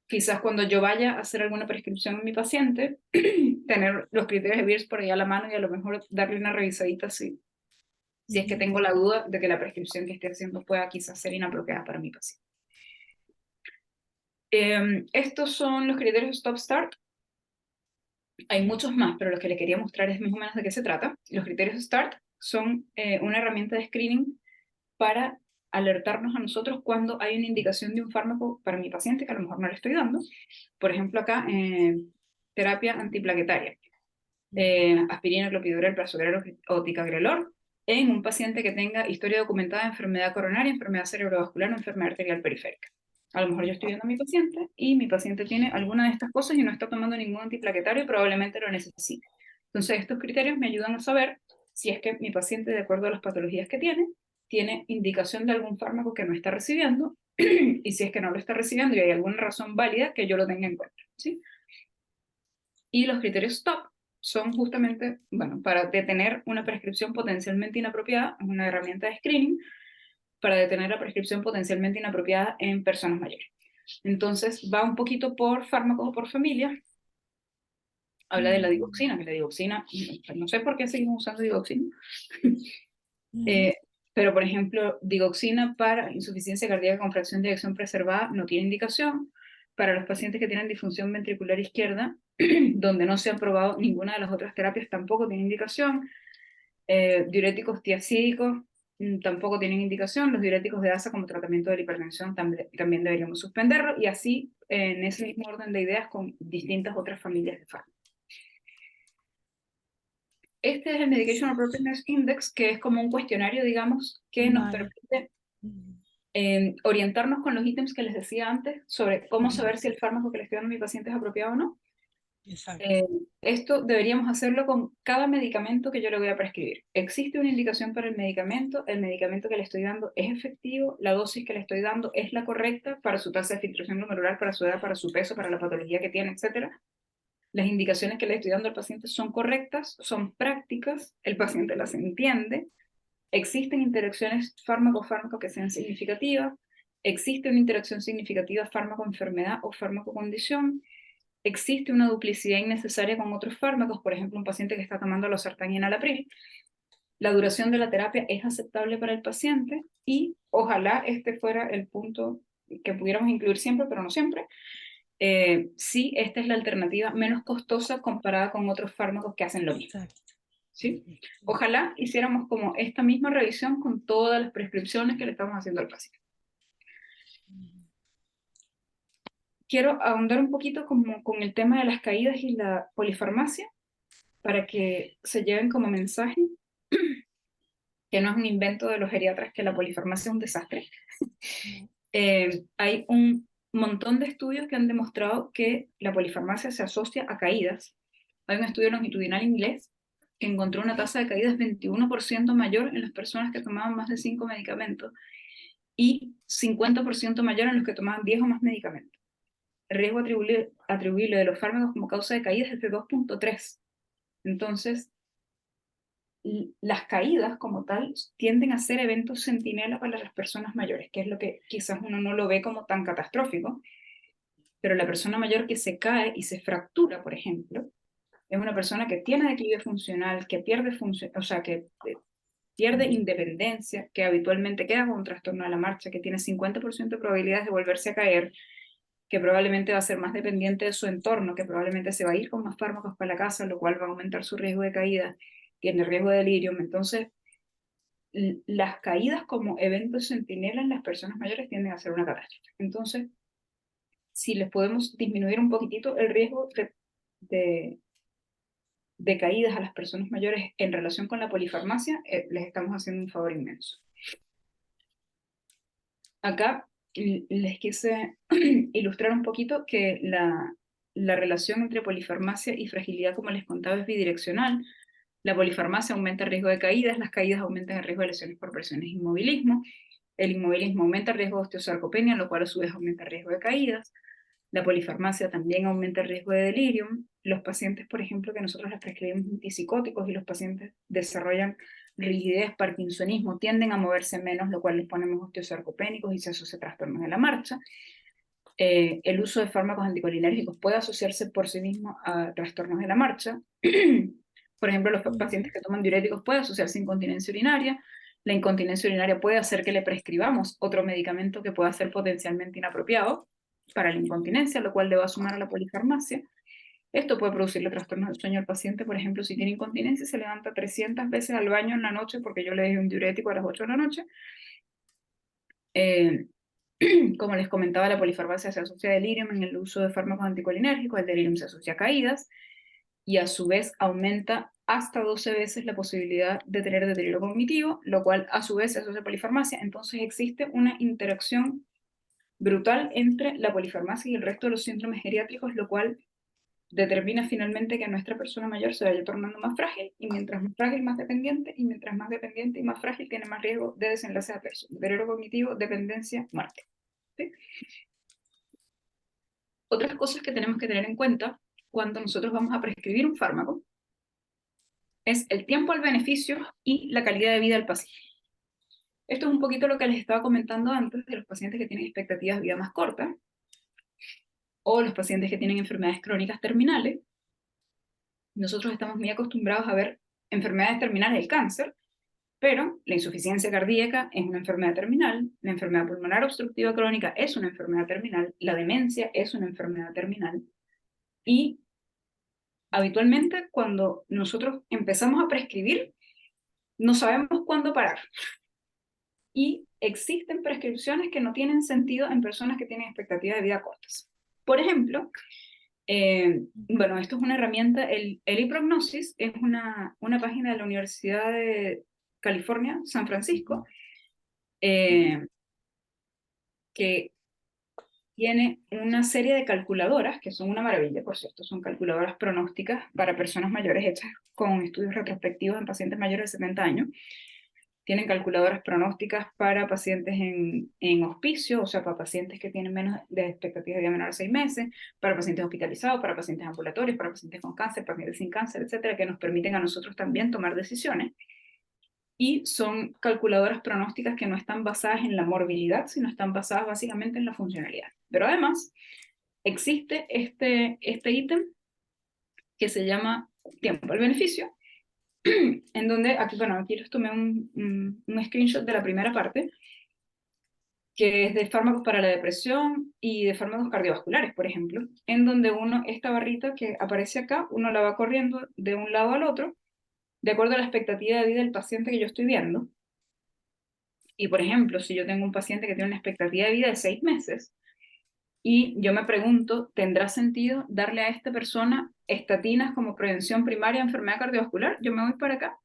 quizás cuando yo vaya a hacer alguna prescripción a mi paciente, tener los criterios de Beers por ahí a la mano y a lo mejor darle una revisadita si es que tengo la duda de que la prescripción que esté haciendo pueda quizás ser inapropiada para mi paciente. Estos son los criterios Stop Start. Hay muchos más, pero lo que le quería mostrar es más o menos de qué se trata. Los criterios START son una herramienta de screening para alertarnos a nosotros cuando hay una indicación de un fármaco para mi paciente que a lo mejor no le estoy dando. Por ejemplo, acá, terapia antiplaquetaria, aspirina, clopidogrel, prasugrel o ticagrelor, en un paciente que tenga historia documentada de enfermedad coronaria, enfermedad cerebrovascular o enfermedad arterial periférica. A lo mejor yo estoy viendo a mi paciente y mi paciente tiene alguna de estas cosas y no está tomando ningún antiplaquetario y probablemente lo necesite. Entonces, estos criterios me ayudan a saber si es que mi paciente, de acuerdo a las patologías que tiene indicación de algún fármaco que no está recibiendo, y si es que no lo está recibiendo y hay alguna razón válida, que yo lo tenga en cuenta, ¿sí? Y los criterios STOP son justamente, bueno, para detener una prescripción potencialmente inapropiada, es una herramienta de screening para detener la prescripción potencialmente inapropiada en personas mayores. Entonces, va un poquito por fármacos o por familia. Habla de la digoxina, que la digoxina, no sé por qué seguimos usando digoxina, pero por ejemplo, digoxina para insuficiencia cardíaca con fracción de eyección preservada no tiene indicación. Para los pacientes que tienen disfunción ventricular izquierda, donde no se han probado ninguna de las otras terapias, tampoco tiene indicación. Diuréticos tiacídicos tampoco tienen indicación. Los diuréticos de ASA como tratamiento de la hipertensión también deberíamos suspenderlo, y así en ese mismo orden de ideas con distintas otras familias de fármacos. Este es el Medication Appropriateness Index, que es como un cuestionario, digamos, que nos permite orientarnos con los ítems que les decía antes sobre cómo saber si el fármaco que le estoy dando a mi paciente es apropiado o no. Esto deberíamos hacerlo con cada medicamento que yo le voy a prescribir. ¿Existe una indicación para el medicamento que le estoy dando es efectivo? ¿La dosis que le estoy dando es la correcta para su tasa de filtración glomerular, para su edad, para su peso, para la patología que tiene, etcétera? Las indicaciones que le estoy dando al paciente son correctas, son prácticas, el paciente las entiende. Existen interacciones fármaco-fármaco que sean significativas. Existe una interacción significativa fármaco-enfermedad o fármaco-condición. Existe una duplicidad innecesaria con otros fármacos, por ejemplo, un paciente que está tomando losartán y enalapril. La duración de la terapia es aceptable para el paciente, y ojalá este fuera el punto que pudiéramos incluir siempre, pero no siempre. Sí, esta es la alternativa menos costosa comparada con otros fármacos que hacen lo mismo. ¿Sí? Ojalá hiciéramos como esta misma revisión con todas las prescripciones que le estamos haciendo al paciente. Quiero ahondar un poquito como con el tema de las caídas y la polifarmacia, para que se lleven como mensaje que no es un invento de los geriatras, que la polifarmacia es un desastre. Hay un montón de estudios que han demostrado que la polifarmacia se asocia a caídas. Hay un estudio longitudinal inglés que encontró una tasa de caídas 21% mayor en las personas que tomaban más de 5 medicamentos y 50% mayor en los que tomaban 10 o más medicamentos. el riesgo atribuible de los fármacos como causa de caídas es de 2.3. Entonces, las caídas como tal tienden a ser eventos centinela para las personas mayores, que es lo que quizás uno no lo ve como tan catastrófico, pero la persona mayor que se cae y se fractura, por ejemplo, es una persona que tiene declive funcional, que pierde o sea, que pierde independencia, que habitualmente queda con un trastorno de la marcha, que tiene 50% de probabilidades de volverse a caer, que probablemente va a ser más dependiente de su entorno, que probablemente se va a ir con más fármacos para la casa, lo cual va a aumentar su riesgo de caída, tiene riesgo de delirium. Entonces, las caídas como eventos centinela en las personas mayores tienden a ser una catástrofe. Entonces, si les podemos disminuir un poquitito el riesgo de caídas a las personas mayores en relación con la polifarmacia, les estamos haciendo un favor inmenso. Acá les quise ilustrar un poquito que la relación entre polifarmacia y fragilidad, como les contaba, es bidireccional. La polifarmacia aumenta el riesgo de caídas, las caídas aumentan el riesgo de lesiones por presiones e inmovilismo, el inmovilismo aumenta el riesgo de osteosarcopenia, lo cual a su vez aumenta el riesgo de caídas. La polifarmacia también aumenta el riesgo de delirium. Los pacientes, por ejemplo, que nosotros les prescribimos antipsicóticos y los pacientes desarrollan rigidez, parkinsonismo, tienden a moverse menos, lo cual les ponemos osteosarcopénicos y se asocia a trastornos de la marcha. El uso de fármacos anticolinérgicos puede asociarse por sí mismo a trastornos de la marcha. Por ejemplo, los pacientes que toman diuréticos pueden asociarse a incontinencia urinaria. La incontinencia urinaria puede hacer que le prescribamos otro medicamento que pueda ser potencialmente inapropiado para la incontinencia, lo cual le va a sumar a la polifarmacia. Esto puede producirle trastornos del sueño al paciente, por ejemplo, si tiene incontinencia, se levanta 300 veces al baño en la noche porque yo le dejé un diurético a las 8 de la noche. Como les comentaba, la polifarmacia se asocia a delirium en el uso de fármacos anticolinérgicos, el delirium se asocia a caídas, y a su vez aumenta hasta 12 veces la posibilidad de tener deterioro cognitivo, lo cual a su vez se asocia a polifarmacia. Entonces existe una interacción brutal entre la polifarmacia y el resto de los síndromes geriátricos, lo cual determina finalmente que nuestra persona mayor se vaya tornando más frágil, y mientras más frágil, más dependiente, y mientras más dependiente y más frágil, tiene más riesgo de desenlace adverso, deterioro cognitivo, dependencia, muerte. ¿Sí? Otras cosas que tenemos que tener en cuenta cuando nosotros vamos a prescribir un fármaco es el tiempo al beneficio y la calidad de vida del paciente. Esto es un poquito lo que les estaba comentando antes de los pacientes que tienen expectativas de vida más cortas, o los pacientes que tienen enfermedades crónicas terminales. Nosotros estamos muy acostumbrados a ver enfermedades terminales del cáncer, pero la insuficiencia cardíaca es una enfermedad terminal, la enfermedad pulmonar obstructiva crónica es una enfermedad terminal, la demencia es una enfermedad terminal, y habitualmente cuando nosotros empezamos a prescribir, no sabemos cuándo parar. Y existen prescripciones que no tienen sentido en personas que tienen expectativas de vida cortas. Por ejemplo, bueno, esto es una herramienta, el ePrognosis es una página de la Universidad de California, San Francisco, que tiene una serie de calculadoras, que son una maravilla, por cierto, son calculadoras pronósticas para personas mayores hechas con estudios retrospectivos en pacientes mayores de 70 años. Tienen calculadoras pronósticas para pacientes en hospicio, o sea, para pacientes que tienen menos de expectativa de vida menor a 6 meses, para pacientes hospitalizados, para pacientes ambulatorios, para pacientes con cáncer, pacientes sin cáncer, etcétera, que nos permiten a nosotros también tomar decisiones. Y son calculadoras pronósticas que no están basadas en la morbilidad, sino están basadas básicamente en la funcionalidad. Pero además, existe este ítem que se llama tiempo al beneficio, en donde, aquí, bueno, aquí les tomé un screenshot de la primera parte, que es de fármacos para la depresión y de fármacos cardiovasculares, por ejemplo, en donde esta barrita que aparece acá, uno la va corriendo de un lado al otro, de acuerdo a la expectativa de vida del paciente que yo estoy viendo. Y, por ejemplo, si yo tengo un paciente que tiene una expectativa de vida de 6 meses, y yo me pregunto, ¿tendrá sentido darle a esta persona estatinas como prevención primaria de enfermedad cardiovascular? Yo me voy para acá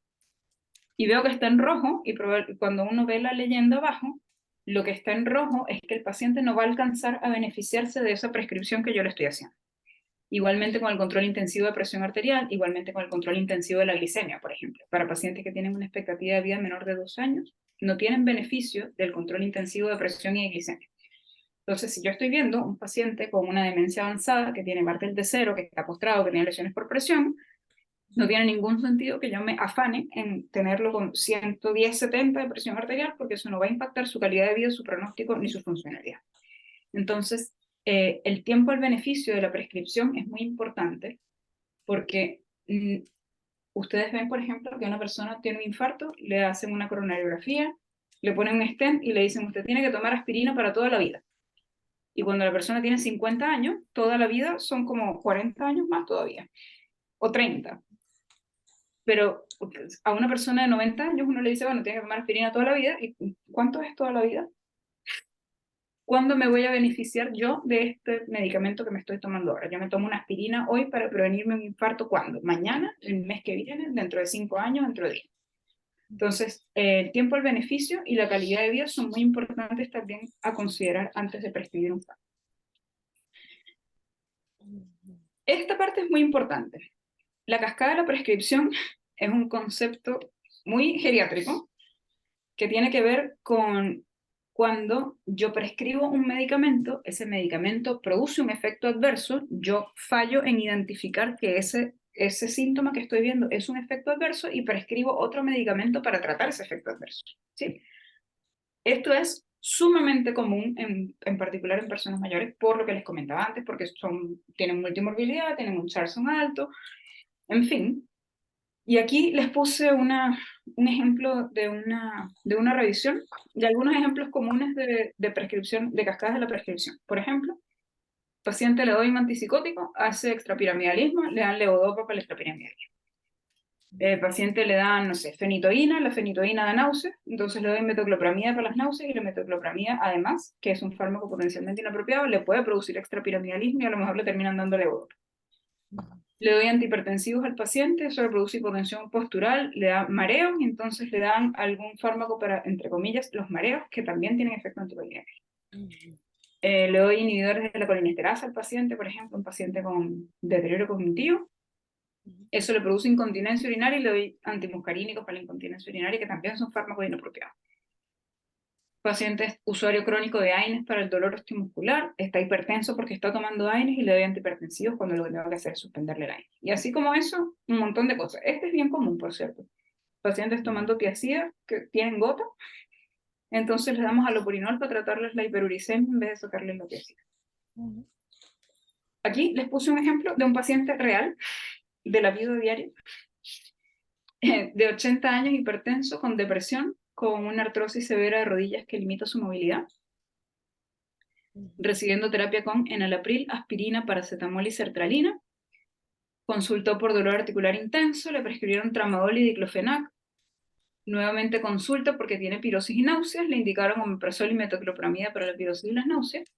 y veo que está en rojo, y cuando uno ve la leyenda abajo, lo que está en rojo es que el paciente no va a alcanzar a beneficiarse de esa prescripción que yo le estoy haciendo. Igualmente con el control intensivo de presión arterial, igualmente con el control intensivo de la glicemia, por ejemplo. Para pacientes que tienen una expectativa de vida menor de 2 años, no tienen beneficio del control intensivo de presión y de glicemia. Entonces, si yo estoy viendo un paciente con una demencia avanzada, que tiene Bartel de cero, que está postrado, que tiene lesiones por presión, no tiene ningún sentido que yo me afane en tenerlo con 110/70 de presión arterial, porque eso no va a impactar su calidad de vida, su pronóstico, ni su funcionalidad. Entonces, el tiempo al beneficio de la prescripción es muy importante, porque ustedes ven, por ejemplo, que una persona tiene un infarto, le hacen una coronariografía, le ponen un stent y le dicen, usted tiene que tomar aspirina para toda la vida. Y cuando la persona tiene 50 años, toda la vida son como 40 años más todavía, o 30. Pero a una persona de 90 años uno le dice, bueno, tiene que tomar aspirina toda la vida. ¿Y cuánto es toda la vida? ¿Cuándo me voy a beneficiar yo de este medicamento que me estoy tomando ahora? Yo me tomo una aspirina hoy para prevenirme un infarto. ¿Cuándo? ¿Mañana? ¿El mes que viene? ¿Dentro de 5 años? ¿Dentro de 10? Entonces, el tiempo, el beneficio y la calidad de vida son muy importantes también a considerar antes de prescribir un fármaco. Esta parte es muy importante. La cascada de la prescripción es un concepto muy geriátrico que tiene que ver con cuando yo prescribo un medicamento, ese medicamento produce un efecto adverso, yo fallo en identificar que ese síntoma que estoy viendo es un efecto adverso y prescribo otro medicamento para tratar ese efecto adverso. ¿Sí? Esto es sumamente común, en particular en personas mayores, por lo que les comentaba antes, porque tienen multimorbilidad, tienen un Charson alto, en fin. Y aquí les puse un ejemplo de una revisión de algunos ejemplos comunes de prescripción, de cascadas de la prescripción. Por ejemplo, paciente le doy un antipsicótico, hace extrapiramidalismo, le dan levodopa para el extrapiramidalismo. Paciente le dan, no sé, fenitoína, la fenitoína da náuseas, entonces le doy metoclopramida para las náuseas y la metoclopramida, además, que es un fármaco potencialmente inapropiado, le puede producir extrapiramidalismo y a lo mejor le terminan dando levodopa. Le doy antihipertensivos al paciente, eso le produce hipotensión postural, le da mareos, y entonces le dan algún fármaco para, entre comillas, los mareos, que también tienen efecto anticolinérgico. Le doy inhibidores de la colinesterasa al paciente, por ejemplo, un paciente con deterioro cognitivo. Eso le produce incontinencia urinaria y le doy antimuscarínicos para la incontinencia urinaria, que también son fármacos inapropiados. Paciente usuario crónico de AINES para el dolor osteomuscular, está hipertenso porque está tomando AINES y le doy antihipertensivos cuando lo que tengo que hacer es suspenderle el AINES. Y así como eso, un montón de cosas. Este es bien común, por cierto. Pacientes tomando tiazida que tienen gota, entonces les damos alopurinol para tratarles la hiperuricemia en vez de sacarles la tiazida. Aquí les puse un ejemplo de un paciente real de la vida diaria, de 80 años, hipertenso, con depresión, con una artrosis severa de rodillas que limita su movilidad, recibiendo terapia con enalapril, aspirina, paracetamol y sertralina. Consultó por dolor articular intenso, le prescribieron tramadol y diclofenac. Nuevamente consulta porque tiene pirosis y náuseas, le indicaron omeprazol y metoclopramida para la pirosis y las náuseas.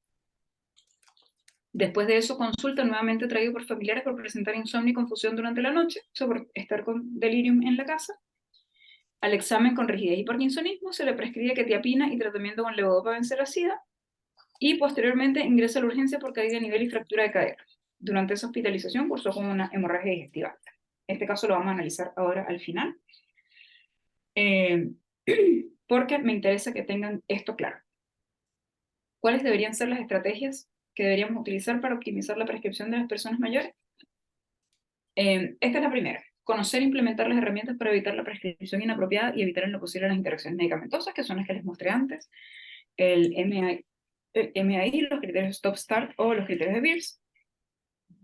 Después de eso, consulta nuevamente traído por familiares por presentar insomnio y confusión durante la noche, sobre estar con delirium en la casa. Al examen con rigidez y parkinsonismo se le prescribe quetiapina y tratamiento con levodopa benseracida, y posteriormente ingresa a la urgencia por caída de nivel y fractura de cadera. Durante esa hospitalización cursó con una hemorragia digestiva alta. Este caso lo vamos a analizar ahora al final, porque me interesa que tengan esto claro. ¿Cuáles deberían ser las estrategias que deberíamos utilizar para optimizar la prescripción de las personas mayores? Esta es la primera. Conocer e implementar las herramientas para evitar la prescripción inapropiada y evitar en lo posible las interacciones medicamentosas, que son las que les mostré antes. El MAI, los criterios Stop-Start o los criterios de Beers.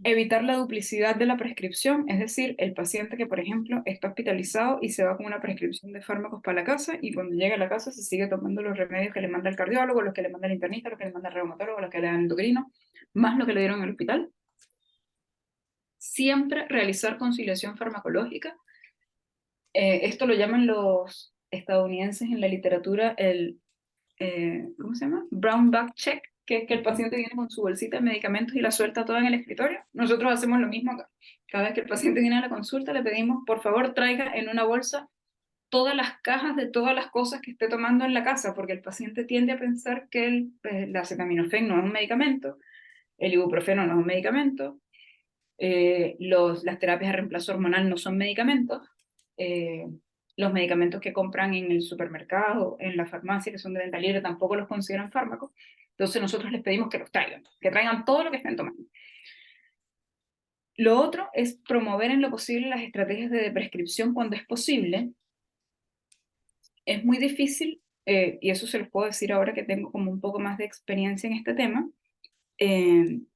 Evitar la duplicidad de la prescripción, es decir, el paciente que, por ejemplo, está hospitalizado y se va con una prescripción de fármacos para la casa y cuando llega a la casa se sigue tomando los remedios que le manda el cardiólogo, los que le manda el internista, los que le manda el reumatólogo, los que le dan el endocrino, más lo que le dieron en el hospital. Siempre realizar conciliación farmacológica. Esto lo llaman los estadounidenses en la literatura ¿cómo se llama? Brown bag check, que es que el paciente viene con su bolsita de medicamentos y la suelta toda en el escritorio. Nosotros hacemos lo mismo acá. Cada vez que el paciente viene a la consulta le pedimos, por favor, traiga en una bolsa todas las cajas de todas las cosas que esté tomando en la casa, porque el paciente tiende a pensar que el acetaminofén no es un medicamento, el ibuprofeno no es un medicamento, las terapias de reemplazo hormonal no son medicamentos, los medicamentos que compran en el supermercado, en la farmacia, que son de venta libre, tampoco los consideran fármacos. Entonces nosotros les pedimos que traigan todo lo que estén tomando. Lo otro es promover en lo posible las estrategias de prescripción cuando es posible. Es muy difícil, y eso se los puedo decir ahora que tengo como un poco más de experiencia en este tema,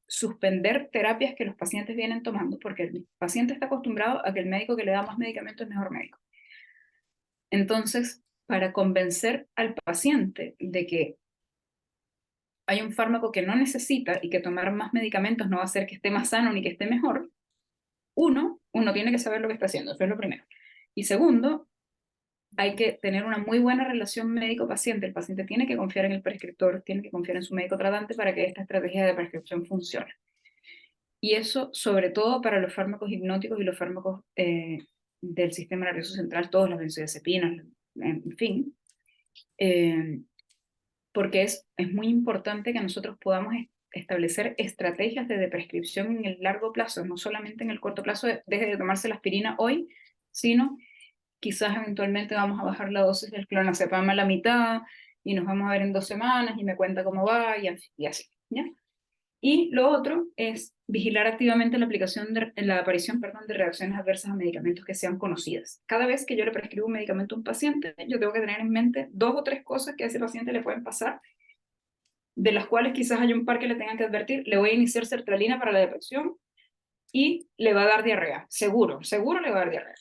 suspender terapias que los pacientes vienen tomando, porque el paciente está acostumbrado a que el médico que le da más medicamento es mejor médico. Entonces, para convencer al paciente de que hay un fármaco que no necesita y que tomar más medicamentos no va a hacer que esté más sano ni que esté mejor, uno tiene que saber lo que está haciendo, eso es lo primero. Y segundo, hay que tener una muy buena relación médico-paciente. El paciente tiene que confiar en el prescriptor, tiene que confiar en su médico tratante para que esta estrategia de prescripción funcione. Y eso, sobre todo para los fármacos hipnóticos y los fármacos del sistema nervioso central, todos los benzodiazepinas, en fin, porque es muy importante que nosotros podamos establecer estrategias de prescripción en el largo plazo, no solamente en el corto plazo, deje de tomarse la aspirina hoy, sino quizás eventualmente vamos a bajar la dosis del clonazepam a la mitad y nos vamos a ver en 2 semanas y me cuenta cómo va y así, ¿ya? Y lo otro es vigilar activamente la aparición de reacciones adversas a medicamentos que sean conocidas. Cada vez que yo le prescribo un medicamento a un paciente, yo tengo que tener en mente 2 o 3 cosas que a ese paciente le pueden pasar, de las cuales quizás hay un par que le tengan que advertir. Le voy a iniciar sertralina para la depresión y le va a dar diarrea. Seguro le va a dar diarrea.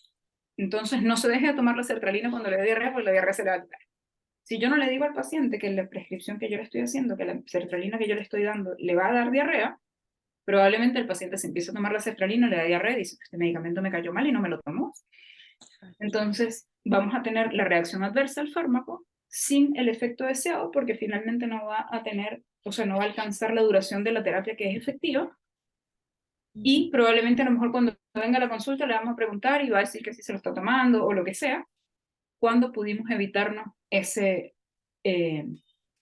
Entonces no se deje de tomar la sertralina cuando le dé diarrea, porque la diarrea se le va a quitar. Si yo no le digo al paciente que la prescripción que yo le estoy haciendo, que la sertralina que yo le estoy dando le va a dar diarrea, probablemente el paciente se empiece a tomar la sertralina, le da diarrea y dice, este medicamento me cayó mal y no me lo tomó. Entonces vamos a tener la reacción adversa al fármaco sin el efecto deseado, porque finalmente no va a tener, o sea, no va a alcanzar la duración de la terapia que es efectiva. Y probablemente a lo mejor cuando venga a la consulta le vamos a preguntar y va a decir que sí se lo está tomando o lo que sea, cuando pudimos evitarnos ese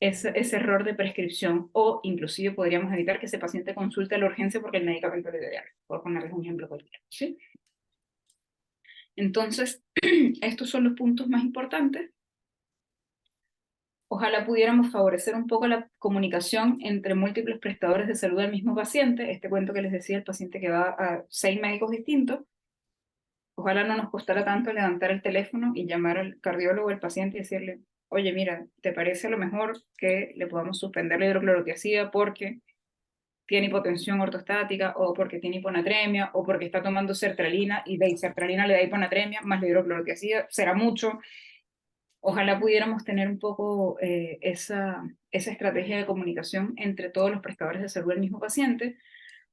error de prescripción, o inclusive podríamos evitar que ese paciente consulte a la urgencia porque el medicamento le dé diarrea, por ponerles un ejemplo cualquiera, ¿sí? Entonces, estos son los puntos más importantes. Ojalá pudiéramos favorecer un poco la comunicación entre múltiples prestadores de salud del mismo paciente. Este cuento que les decía, el paciente que va a 6 médicos distintos, ojalá no nos costara tanto levantar el teléfono y llamar al cardiólogo del paciente y decirle, oye, mira, ¿te parece a lo mejor que le podamos suspender la hidroclorotiazida porque tiene hipotensión ortostática, o porque tiene hiponatremia, o porque está tomando sertralina y de sertralina le da hiponatremia, más la hidroclorotiazida, será mucho? Ojalá pudiéramos tener un poco esa estrategia de comunicación entre todos los prestadores de salud del mismo paciente,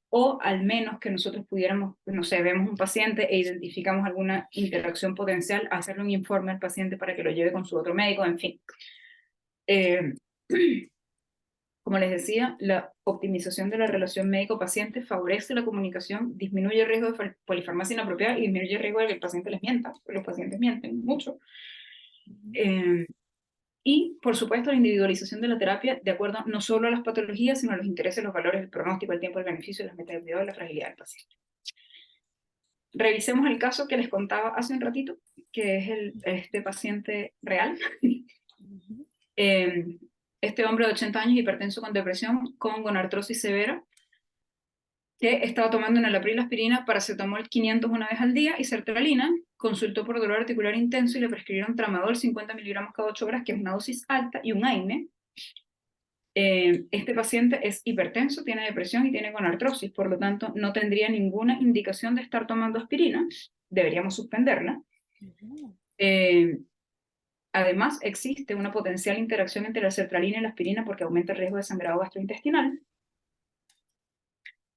o al menos que nosotros pudiéramos, no sé, vemos un paciente e identificamos alguna interacción potencial, hacerle un informe al paciente para que lo lleve con su otro médico, en fin. Como les decía, la optimización de la relación médico-paciente favorece la comunicación, disminuye el riesgo de polifarmacia inapropiada y disminuye el riesgo de que el paciente les mienta, porque los pacientes mienten mucho. Y, por supuesto, la individualización de la terapia de acuerdo no solo a las patologías, sino a los intereses, los valores, el pronóstico, el tiempo, el beneficio, las metas de cuidado y la fragilidad del paciente. Revisemos el caso que les contaba hace un ratito, que es este paciente real. Este hombre de 80 años, hipertenso con depresión, con gonartrosis severa, que estaba tomando enalapril, aspirina, paracetamol 500 una vez al día y sertralina. Consultó por dolor articular intenso y le prescribieron tramadol 50 miligramos cada 8 horas, que es una dosis alta, y un AINE. Este paciente es hipertenso, tiene depresión y tiene gonartrosis, por lo tanto no tendría ninguna indicación de estar tomando aspirina, deberíamos suspenderla. Además, existe una potencial interacción entre la sertralina y la aspirina porque aumenta el riesgo de sangrado gastrointestinal.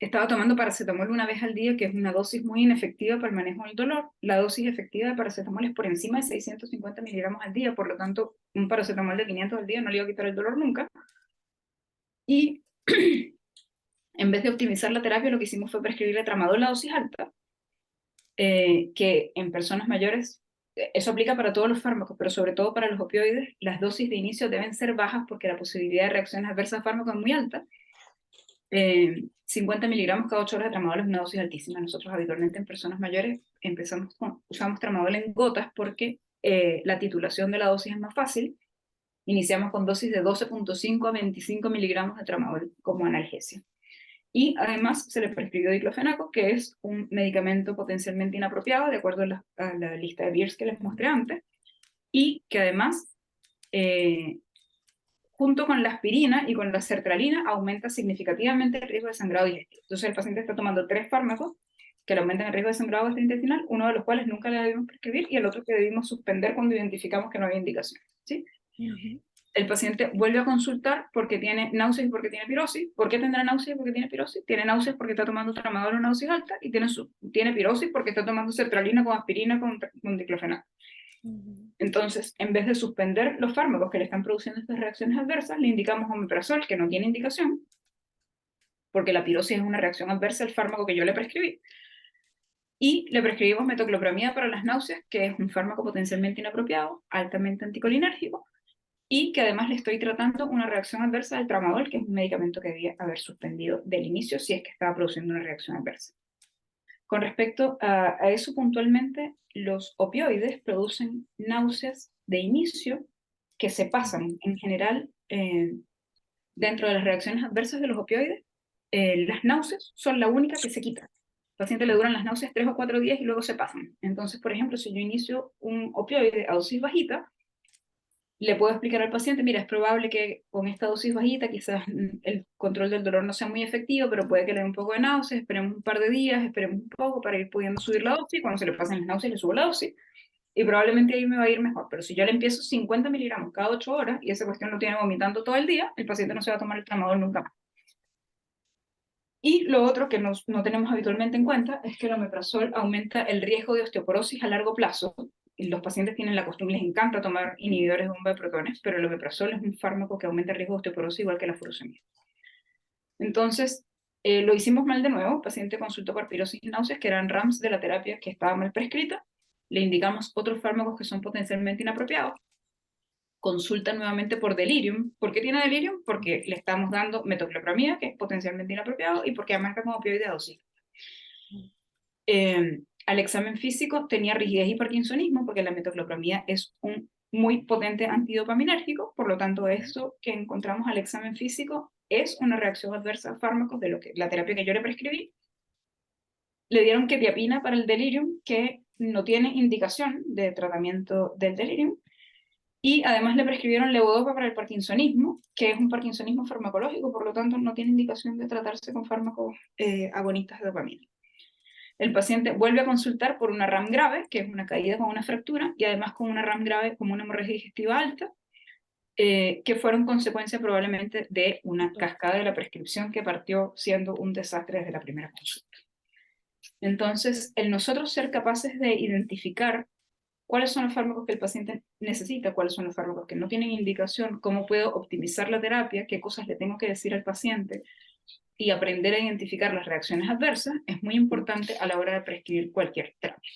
Estaba tomando paracetamol una vez al día, que es una dosis muy inefectiva para el manejo del dolor. La dosis efectiva de paracetamol es por encima de 650 miligramos al día, por lo tanto, un paracetamol de 500 al día no le iba a quitar el dolor nunca. Y en vez de optimizar la terapia, lo que hicimos fue prescribirle tramadol a dosis alta, que en personas mayores, eso aplica para todos los fármacos, pero sobre todo para los opioides, las dosis de inicio deben ser bajas porque la posibilidad de reacciones adversas a fármacos es muy alta. 50 miligramos cada 8 horas de tramadol es una dosis altísima. Nosotros habitualmente en personas mayores usamos tramadol en gotas porque la titulación de la dosis es más fácil Iniciamos con dosis de 12,5 a 25 miligramos de tramadol como analgesia. Y además se le prescribió diclofenaco, que es un medicamento potencialmente inapropiado, de acuerdo a la lista de Beers que les mostré antes, y que además, junto con la aspirina y con la sertralina, aumenta significativamente el riesgo de sangrado digestivo. Entonces el paciente está tomando 3 fármacos que le aumentan el riesgo de sangrado gastrointestinal, uno de los cuales nunca le debimos prescribir y el otro que debimos suspender cuando identificamos que no había indicación, ¿sí? El paciente vuelve a consultar porque tiene náuseas y porque tiene pirosis. ¿Por qué tendrá náuseas y porque tiene pirosis? Tiene náuseas porque está tomando tramadol a una dosis alta y tiene pirosis porque está tomando sertralina con aspirina con diclofenaco. Entonces, en vez de suspender los fármacos que le están produciendo estas reacciones adversas, le indicamos omeprazol, que no tiene indicación, porque la pirosis es una reacción adversa al fármaco que yo le prescribí. Y le prescribimos metoclopramida para las náuseas, que es un fármaco potencialmente inapropiado, altamente anticolinérgico, y que además le estoy tratando una reacción adversa del tramadol, que es un medicamento que debía haber suspendido del inicio si es que estaba produciendo una reacción adversa. Con respecto a eso puntualmente, los opioides producen náuseas de inicio que se pasan en general dentro de las reacciones adversas de los opioides. Las náuseas son la única que se quita. Al paciente le duran las náuseas 3 o 4 días y luego se pasan. Entonces, por ejemplo, si yo inicio un opioide a dosis bajita, le puedo explicar al paciente, mira, es probable que con esta dosis bajita quizás el control del dolor no sea muy efectivo, pero puede que le dé un poco de náuseas, esperemos un par de días, esperemos un poco para ir pudiendo subir la dosis, cuando se le pasen las náuseas le subo la dosis, y probablemente ahí me va a ir mejor. Pero si yo le empiezo 50 miligramos cada 8 horas, y esa cuestión lo tiene vomitando todo el día, el paciente no se va a tomar el tramadol nunca más. Y lo otro que no tenemos habitualmente en cuenta es que el omeprazol aumenta el riesgo de osteoporosis a largo plazo. Y los pacientes tienen la costumbre, les encanta tomar inhibidores de bomba de protones, pero el omeprazol es un fármaco que aumenta el riesgo de osteoporosis igual que la furosemida. Entonces, lo hicimos mal de nuevo. El paciente consultó por pirosis y náuseas, que eran RAMs de la terapia que estaba mal prescrita. Le indicamos otros fármacos que son potencialmente inapropiados. Consulta nuevamente por delirium. ¿Por qué tiene delirium? Porque le estamos dando metoclopramida, que es potencialmente inapropiado, y porque además está como opioide a dosis. Al examen físico tenía rigidez y parkinsonismo, porque la metoclopramida es un muy potente antidopaminérgico, por lo tanto esto que encontramos al examen físico es una reacción adversa a fármacos de lo que la terapia que yo le prescribí. Le dieron quetiapina para el delirium, que no tiene indicación de tratamiento del delirium, y además le prescribieron levodopa para el parkinsonismo, que es un parkinsonismo farmacológico, por lo tanto no tiene indicación de tratarse con fármacos agonistas de dopamina. El paciente vuelve a consultar por una RAM grave, que es una caída con una fractura, y además con una RAM grave como una hemorragia digestiva alta, que fueron consecuencia probablemente de una cascada de la prescripción que partió siendo un desastre desde la primera consulta. Entonces, el nosotros ser capaces de identificar cuáles son los fármacos que el paciente necesita, cuáles son los fármacos que no tienen indicación, cómo puedo optimizar la terapia, qué cosas le tengo que decir al paciente, y aprender a identificar las reacciones adversas es muy importante a la hora de prescribir cualquier terapia.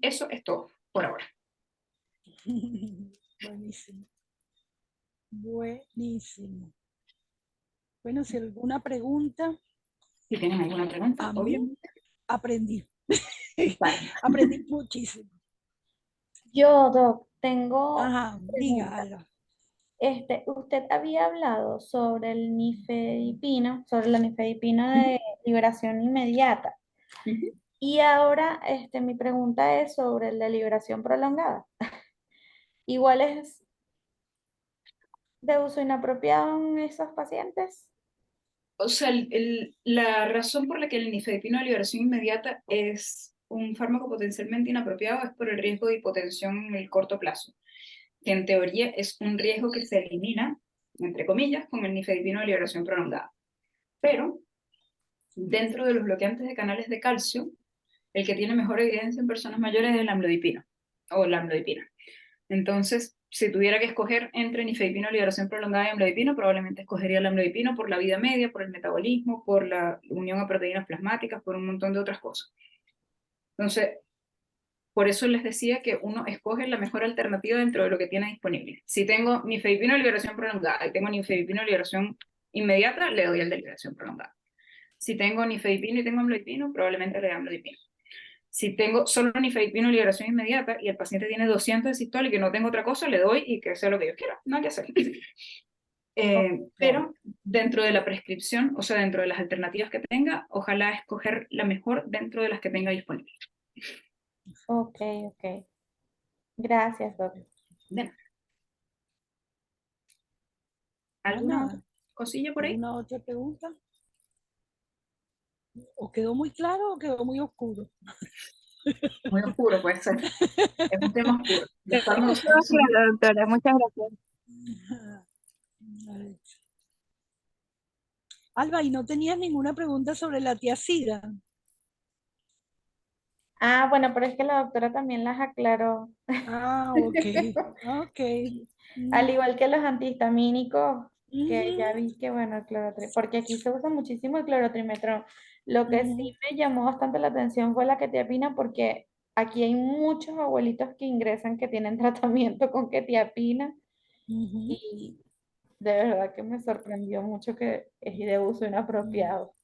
Eso es todo por ahora. Buenísimo. Buenísimo. Bueno, si alguna pregunta, Si tienen alguna pregunta, también aprendí. Vale. Aprendí muchísimo. Yo, Doc, tengo Ajá, diga, pregunta. Alba. Usted había hablado sobre el nifedipino, sobre la nifedipina de liberación inmediata. Y ahora mi pregunta es sobre la liberación prolongada. ¿Igual es de uso inapropiado en esos pacientes? O sea, la razón por la que el nifedipino de liberación inmediata es un fármaco potencialmente inapropiado es por el riesgo de hipotensión en el corto plazo, que en teoría es un riesgo que se elimina, entre comillas, con el nifedipino de liberación prolongada. Pero, dentro de los bloqueantes de canales de calcio, el que tiene mejor evidencia en personas mayores es el amlodipino, o la amlodipina. Entonces, si tuviera que escoger entre nifedipino, liberación prolongada y amlodipino, probablemente escogería el amlodipino por la vida media, por el metabolismo, por la unión a proteínas plasmáticas, por un montón de otras cosas. Entonces, por eso les decía que uno escoge la mejor alternativa dentro de lo que tiene disponible. Si tengo nifedipino, liberación prolongada, y tengo nifedipino, liberación inmediata, le doy el de liberación prolongada. Si tengo nifedipino y tengo amlodipino, probablemente le dé amlodipino. Si tengo solo nifedipino liberación inmediata y el paciente tiene 200 de sistol y que no tengo otra cosa, le doy y que sea lo que yo quiera, no hay que hacer. Pero dentro de la prescripción, o sea, dentro de las alternativas que tenga, ojalá escoger la mejor dentro de las que tenga disponible. Ok, ok. Gracias, doctor. De nada. ¿Alguna Ana, otra cosilla por ahí? ¿alguna otra pregunta? ¿O quedó muy claro o quedó muy oscuro? Muy oscuro puede ser. Es un tema oscuro. De estar Todo negociando eso. claro, doctora, muchas gracias. A ver. Alba, ¿y no tenías ninguna pregunta sobre la tiazida? Ah, bueno, pero es que la doctora también las aclaró. Ah, ok, ok. Al igual que los antihistamínicos, que ya Ujú, vi que, bueno, el porque aquí se usa muchísimo el clorotrimetrón. Lo que ujú, sí me llamó bastante la atención fue la quetiapina, porque aquí hay muchos abuelitos que ingresan que tienen tratamiento con quetiapina ujú, y de verdad que me sorprendió mucho que es de uso inapropiado.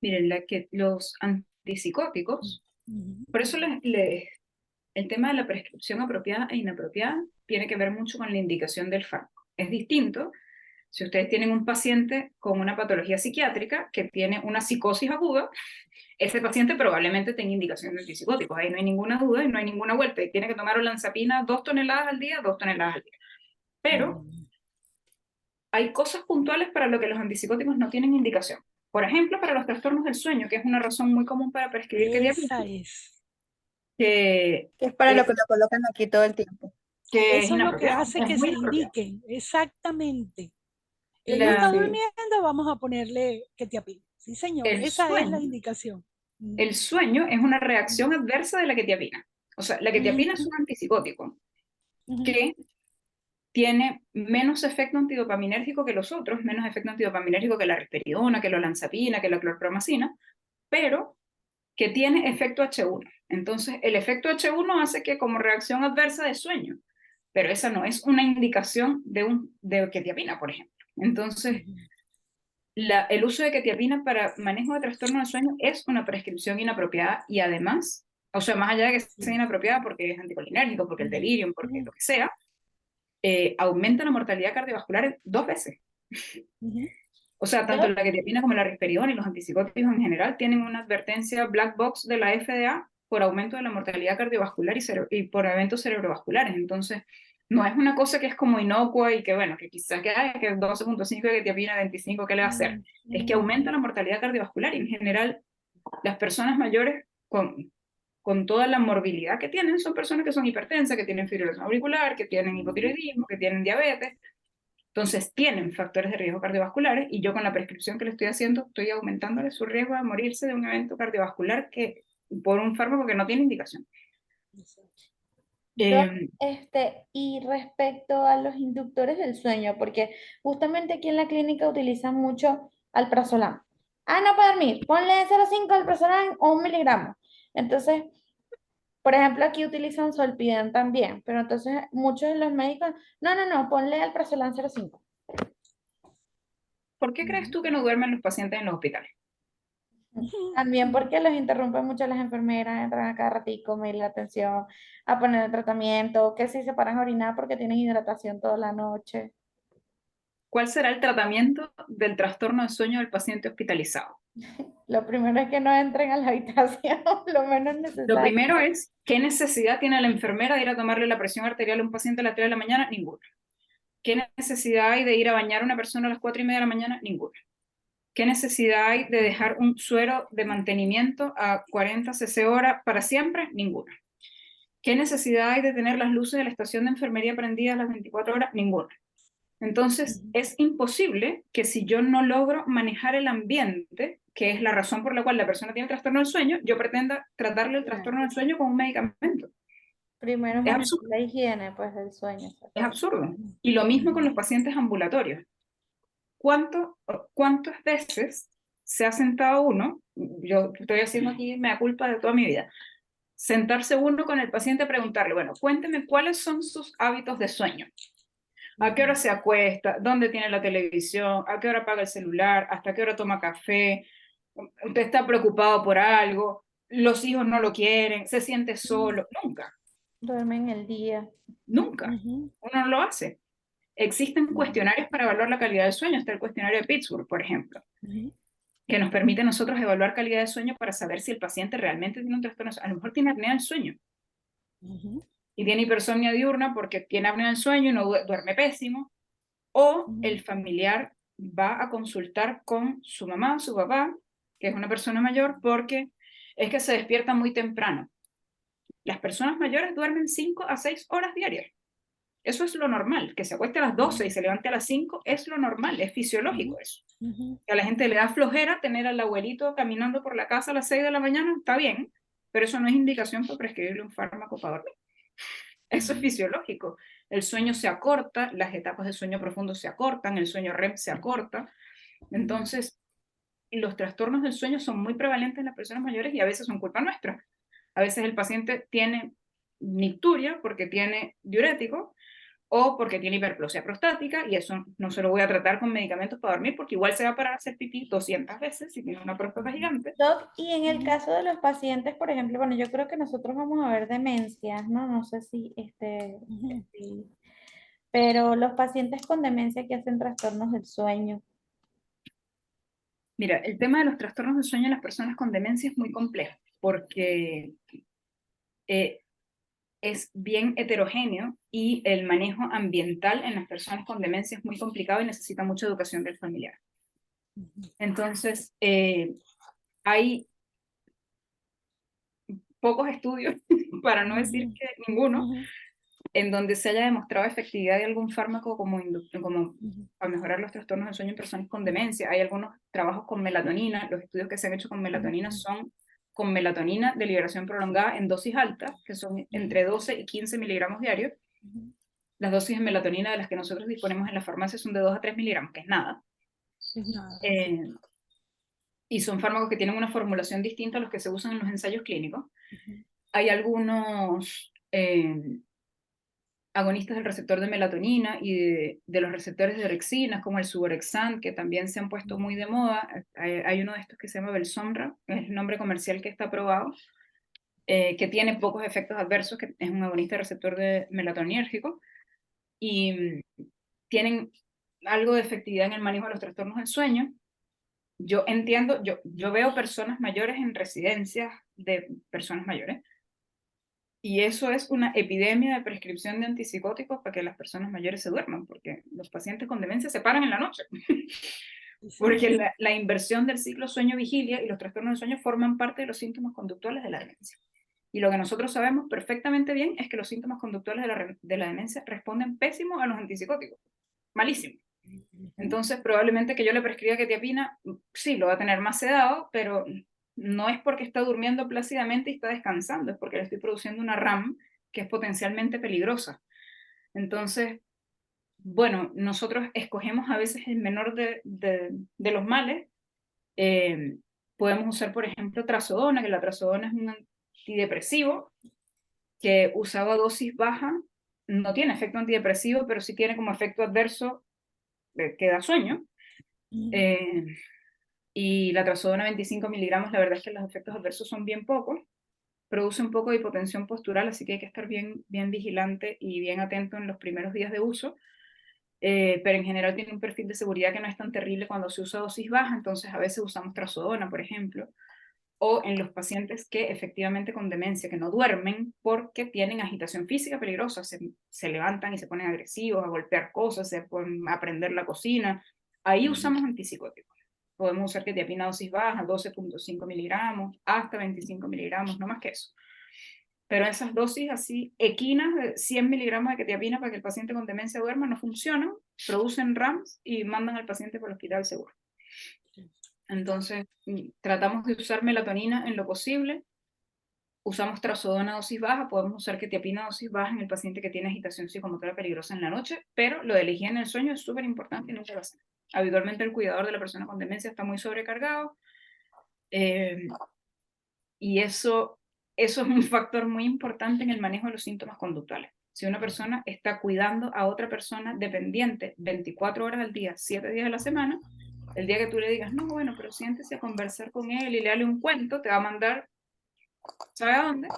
Miren, los antipsicóticos, ujú, por eso el tema de la prescripción apropiada e inapropiada tiene que ver mucho con la indicación del fármaco. Es distinto si ustedes tienen un paciente con una patología psiquiátrica que tiene una psicosis aguda, ese paciente probablemente tenga indicación de antipsicóticos. Ahí no hay ninguna duda y no hay ninguna vuelta. Y tiene que tomar olanzapina 2 toneladas al día, 2 toneladas al día. Pero ujú. hay cosas puntuales para lo que los antipsicóticos no tienen indicación. Por ejemplo, para los trastornos del sueño, que es una razón muy común para prescribir quetiapina, Esa es. que, Es para lo es, que lo colocan aquí todo el tiempo. que es Eso es lo que inapropiado, hace es que muy se inapropiado. indiquen. Exactamente. El hijo está La, Sí. durmiendo, vamos a ponerle quetiapina. Sí, señor. el Esa es la sueño indicación. El sueño es una reacción adversa de la quetiapina. O sea, la quetiapina es un antipsicótico Ujú, que tiene menos efecto antidopaminérgico que los otros, menos efecto antidopaminérgico que la risperidona, que la olanzapina, que la clorpromacina, pero que tiene efecto H1. Entonces, el efecto H1 hace que como reacción adversa de sueño, pero esa no es una indicación de quetiapina, por ejemplo. Entonces, ujú. el uso de quetiapina para manejo de trastorno del sueño es una prescripción inapropiada y además, o sea, más allá de que sea Sí. inapropiada porque es anticolinérgico, porque el Ujú, delirium, porque ujú, lo que sea, aumenta la mortalidad cardiovascular 2 veces. ujú. O sea, tanto Yo, la quetiapina como la risperidona y los antipsicóticos en general tienen una advertencia black box de la FDA por aumento de la mortalidad cardiovascular y por eventos cerebrovasculares. Entonces, no es una cosa que es como inocua y que, bueno, que quizás que 12.5 de quetiapina, 25, ¿qué le va a hacer? Es que aumenta la mortalidad cardiovascular y en general las personas mayores con toda la morbilidad que tienen son personas que son hipertensas, que tienen fibrilación auricular, que tienen hipotiroidismo, que tienen diabetes. Entonces tienen factores de riesgo cardiovasculares y yo con la prescripción que le estoy haciendo estoy aumentándole su riesgo de morirse de un evento cardiovascular por un fármaco que no tiene indicación. Doc, Eh, y respecto a los inductores del sueño, porque justamente aquí en la clínica utilizan mucho alprazolam. Ah, no puede dormir, ponle 0,5 alprazolam o 1 miligramo. Entonces, por ejemplo, aquí utilizan Solpidem también, pero entonces muchos de los médicos, no, ponle alprazolam 0,5. ¿Por qué crees tú que no duermen los pacientes en los hospitales? También porque los interrumpen mucho las enfermeras, entran a cada ratico, me la atención, a poner el tratamiento, que si se paran a orinar porque tienen hidratación toda la noche. ¿Cuál será el tratamiento del trastorno de sueño del paciente hospitalizado? Lo primero es que no entren a la habitación, lo menos Lo necesario. primero es, ¿qué necesidad tiene la enfermera de ir a tomarle la presión arterial a un paciente a las 3 de la mañana? Ninguna. ¿Qué necesidad hay de ir a bañar a una persona a las 4:30 de la mañana? Ninguna. ¿Qué necesidad hay de dejar un suero de mantenimiento a 40 cc hora para siempre? Ninguna. ¿Qué necesidad hay de tener las luces de la estación de enfermería prendidas las 24 horas? Ninguna. Entonces, es imposible que si yo no logro manejar el ambiente, que es la razón por la cual la persona tiene trastorno del sueño, yo pretenda tratarle el trastorno del sueño con un medicamento. Primero Es manejar absurdo. la higiene, pues, del sueño. Es absurdo. Y lo mismo con los pacientes ambulatorios. ¿Cuántas veces se ha sentado uno? Yo estoy haciendo aquí mea culpa de toda mi vida. Sentarse uno con el paciente a preguntarle, bueno, cuénteme cuáles son sus hábitos de sueño. ¿A qué hora se acuesta? ¿Dónde tiene la televisión? ¿A qué hora apaga el celular? ¿Hasta qué hora toma café? ¿Usted está preocupado por algo? los hijos no lo quieren, se siente solo, nunca, Duerme en el día. nunca, Ujú, uno no lo hace. Existen ujú, cuestionarios para evaluar la calidad del sueño, está el cuestionario de Pittsburgh, por ejemplo, ujú, que nos permite a nosotros evaluar calidad de sueño para saber si el paciente realmente tiene un trastorno, a lo mejor tiene apnea del sueño, ujú, y tiene hipersomnia diurna porque tiene apnea del sueño y no duerme pésimo, o ujú, el familiar va a consultar con su mamá, su papá, que es una persona mayor, porque es que se despierta muy temprano. Las personas mayores duermen 5 a 6 horas diarias. Eso es lo normal. Que se acueste a las 12 y se levante a las 5 es lo normal, es fisiológico eso. ujú, Que a la gente le da flojera tener al abuelito caminando por la casa a las 6 de la mañana, está bien, pero eso no es indicación para prescribirle un fármaco para dormir. Eso es ujú, fisiológico. El sueño se acorta, las etapas del sueño profundo se acortan, el sueño REM se acorta. Entonces, los trastornos del sueño son muy prevalentes en las personas mayores y a veces son culpa nuestra. A veces el paciente tiene nicturia porque tiene diurético o porque tiene hiperplasia prostática y eso no se lo voy a tratar con medicamentos para dormir porque igual se va a parar a hacer pipí 200 veces si tiene una próstata gigante. Doc, y en el ujú. caso de los pacientes, por ejemplo, bueno, yo creo que nosotros vamos a ver demencias, ¿no? No sé Ujú. pero los pacientes con demencia que hacen trastornos del sueño. Mira, el tema de los trastornos del sueño en las personas con demencia es muy complejo porque eh, es bien heterogéneo y el manejo ambiental en las personas con demencia es muy complicado y necesita mucha educación del familiar. Entonces, hay pocos estudios, para no decir que ninguno, Ujú, en donde se haya demostrado efectividad de algún fármaco como ujú, para mejorar los trastornos del sueño en personas con demencia. Hay algunos trabajos con melatonina, los estudios que se han hecho con melatonina son con melatonina de liberación prolongada en dosis altas, que son entre 12 y 15 miligramos diarios. ujú. Las dosis de melatonina de las que nosotros disponemos en la farmacia son de 2 a 3 miligramos, que es nada. Es nada. Eh, y son fármacos que tienen una formulación distinta a los que se usan en los ensayos clínicos. Ujú, Hay algunos agonistas del receptor de melatonina y de los receptores de orexina, como el suborexant, que también se han puesto muy de moda. Hay uno de estos que se llama Belsomra, es el nombre comercial que está aprobado, que tiene pocos efectos adversos, que es un agonista de receptor de melatonínérgico, y tienen algo de efectividad en el manejo de los trastornos del sueño. Yo entiendo, yo veo personas mayores en residencias de personas mayores, y eso es una epidemia de prescripción de antipsicóticos para que las personas mayores se duerman, porque los pacientes con demencia se paran en la noche. Sí, Porque señor. la inversión del ciclo sueño-vigilia y los trastornos del sueño forman parte de los síntomas conductuales de la demencia. Y lo que nosotros sabemos perfectamente bien es que los síntomas conductuales de la demencia responden pésimo a los antipsicóticos. Malísimo. Ujú, Entonces, probablemente que yo le prescriba quetiapina, sí, lo va a tener más sedado, pero no es porque está durmiendo plácidamente y está descansando, es porque le estoy produciendo una RAM que es potencialmente peligrosa. Entonces, bueno, nosotros escogemos a veces el menor de los males. Eh, Podemos usar, por ejemplo, trazodona, que la trazodona es un antidepresivo que usado a dosis baja no tiene efecto antidepresivo, pero sí tiene como efecto adverso que da sueño. ujú, Eh, y la trazodona 25 miligramos, la verdad es que los efectos adversos son bien pocos. Produce un poco de hipotensión postural, así que hay que estar bien, bien vigilante y bien atento en los primeros días de uso. Pero en general tiene un perfil de seguridad que no es tan terrible cuando se usa dosis baja, entonces a veces usamos trazodona, por ejemplo, o en los pacientes que efectivamente con demencia, que no duermen porque tienen agitación física peligrosa, se levantan y se ponen agresivos, a golpear cosas, se ponen a prender la cocina, ahí ujú. usamos antipsicóticos. Podemos usar quetiapina dosis baja, 12.5 miligramos, hasta 25 miligramos, no más que eso. Pero esas dosis así equinas de 100 miligramos de quetiapina para que el paciente con demencia duerma no funcionan, producen RAMs y mandan al paciente por el hospital seguro. Entonces, tratamos de usar melatonina en lo posible. Usamos trazodona dosis baja, podemos usar quetiapina dosis baja en el paciente que tiene agitación psicomotora peligrosa en la noche, pero lo de la higiene del sueño es súper importante y no se va a hacer. Habitualmente el cuidador de la persona con demencia está muy sobrecargado y eso es un factor muy importante en el manejo de los síntomas conductuales. Si una persona está cuidando a otra persona dependiente 24 horas al día, 7 días a la semana, el día que tú le digas, no, bueno, pero siéntese a conversar con él y léale un cuento, te va a mandar ¿Sabe a dónde?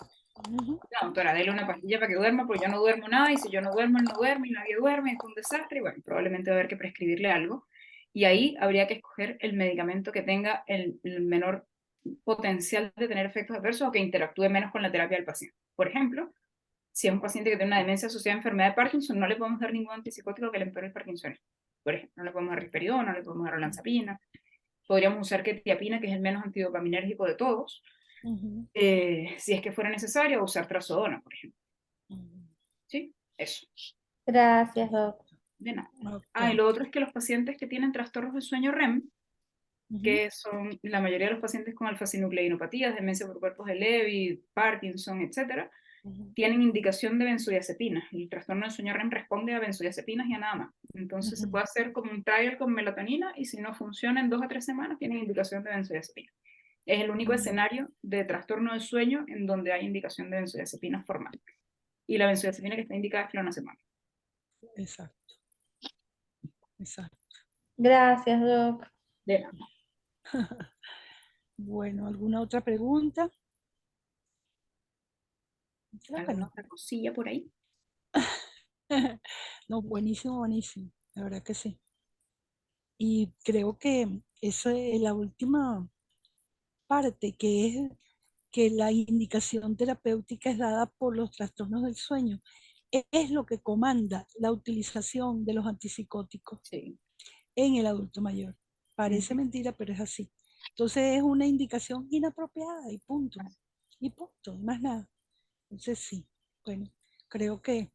Ujú. La doctora, dele una pastilla para que duerma, porque yo no duermo nada, y si yo no duermo, él no duerme, y nadie duerme, es un desastre, y bueno, probablemente va a haber que prescribirle algo. Y ahí habría que escoger el medicamento que tenga el menor potencial de tener efectos adversos o que interactúe menos con la terapia del paciente. Por ejemplo, si es un paciente que tiene una demencia asociada a enfermedad de Parkinson, no le podemos dar ningún antipsicótico que le empeore el Parkinson. Por ejemplo, no le podemos dar risperidona, no le podemos dar olanzapina. Podríamos usar quetiapina, que es el menos antidopaminérgico de todos, Ujú. si es que fuera necesario, usar trazodona, por ejemplo. Ujú. ¿Sí? Eso. Gracias, Doc. De nada. Ok. Ah, y lo otro es que los pacientes que tienen trastornos de sueño REM, Ujú. que son la mayoría de los pacientes con alfa-sinucleinopatías, demencia por cuerpos de Lewy, Parkinson, etcétera, Ujú. tienen indicación de benzodiazepinas. El trastorno de sueño REM responde a benzodiazepinas y a nada más. Entonces se Ujú. puede hacer como un trial con melatonina y si no funciona en 2 a 3 semanas, tienen indicación de benzodiazepinas. Es el único Ujú. escenario de trastorno de sueño en donde hay indicación de benzodiazepinas formal. Y la benzodiazepina que está indicada es clonazepam. Exacto, exacto. Gracias, Doc. De nada. Bueno, ¿alguna otra pregunta? Creo que ¿Alguna no. otra cosilla por ahí? No, buenísimo, buenísimo. La verdad que sí. Y creo que eso es la última parte, que es que la indicación terapéutica es dada por los trastornos del sueño. Es lo que comanda la utilización de los antipsicóticos Sí. en el adulto mayor. Parece Ujú. mentira, pero es así. Entonces es una indicación inapropiada y punto. Y punto, y más nada. Entonces sí, bueno, creo que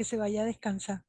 se vaya a descansar.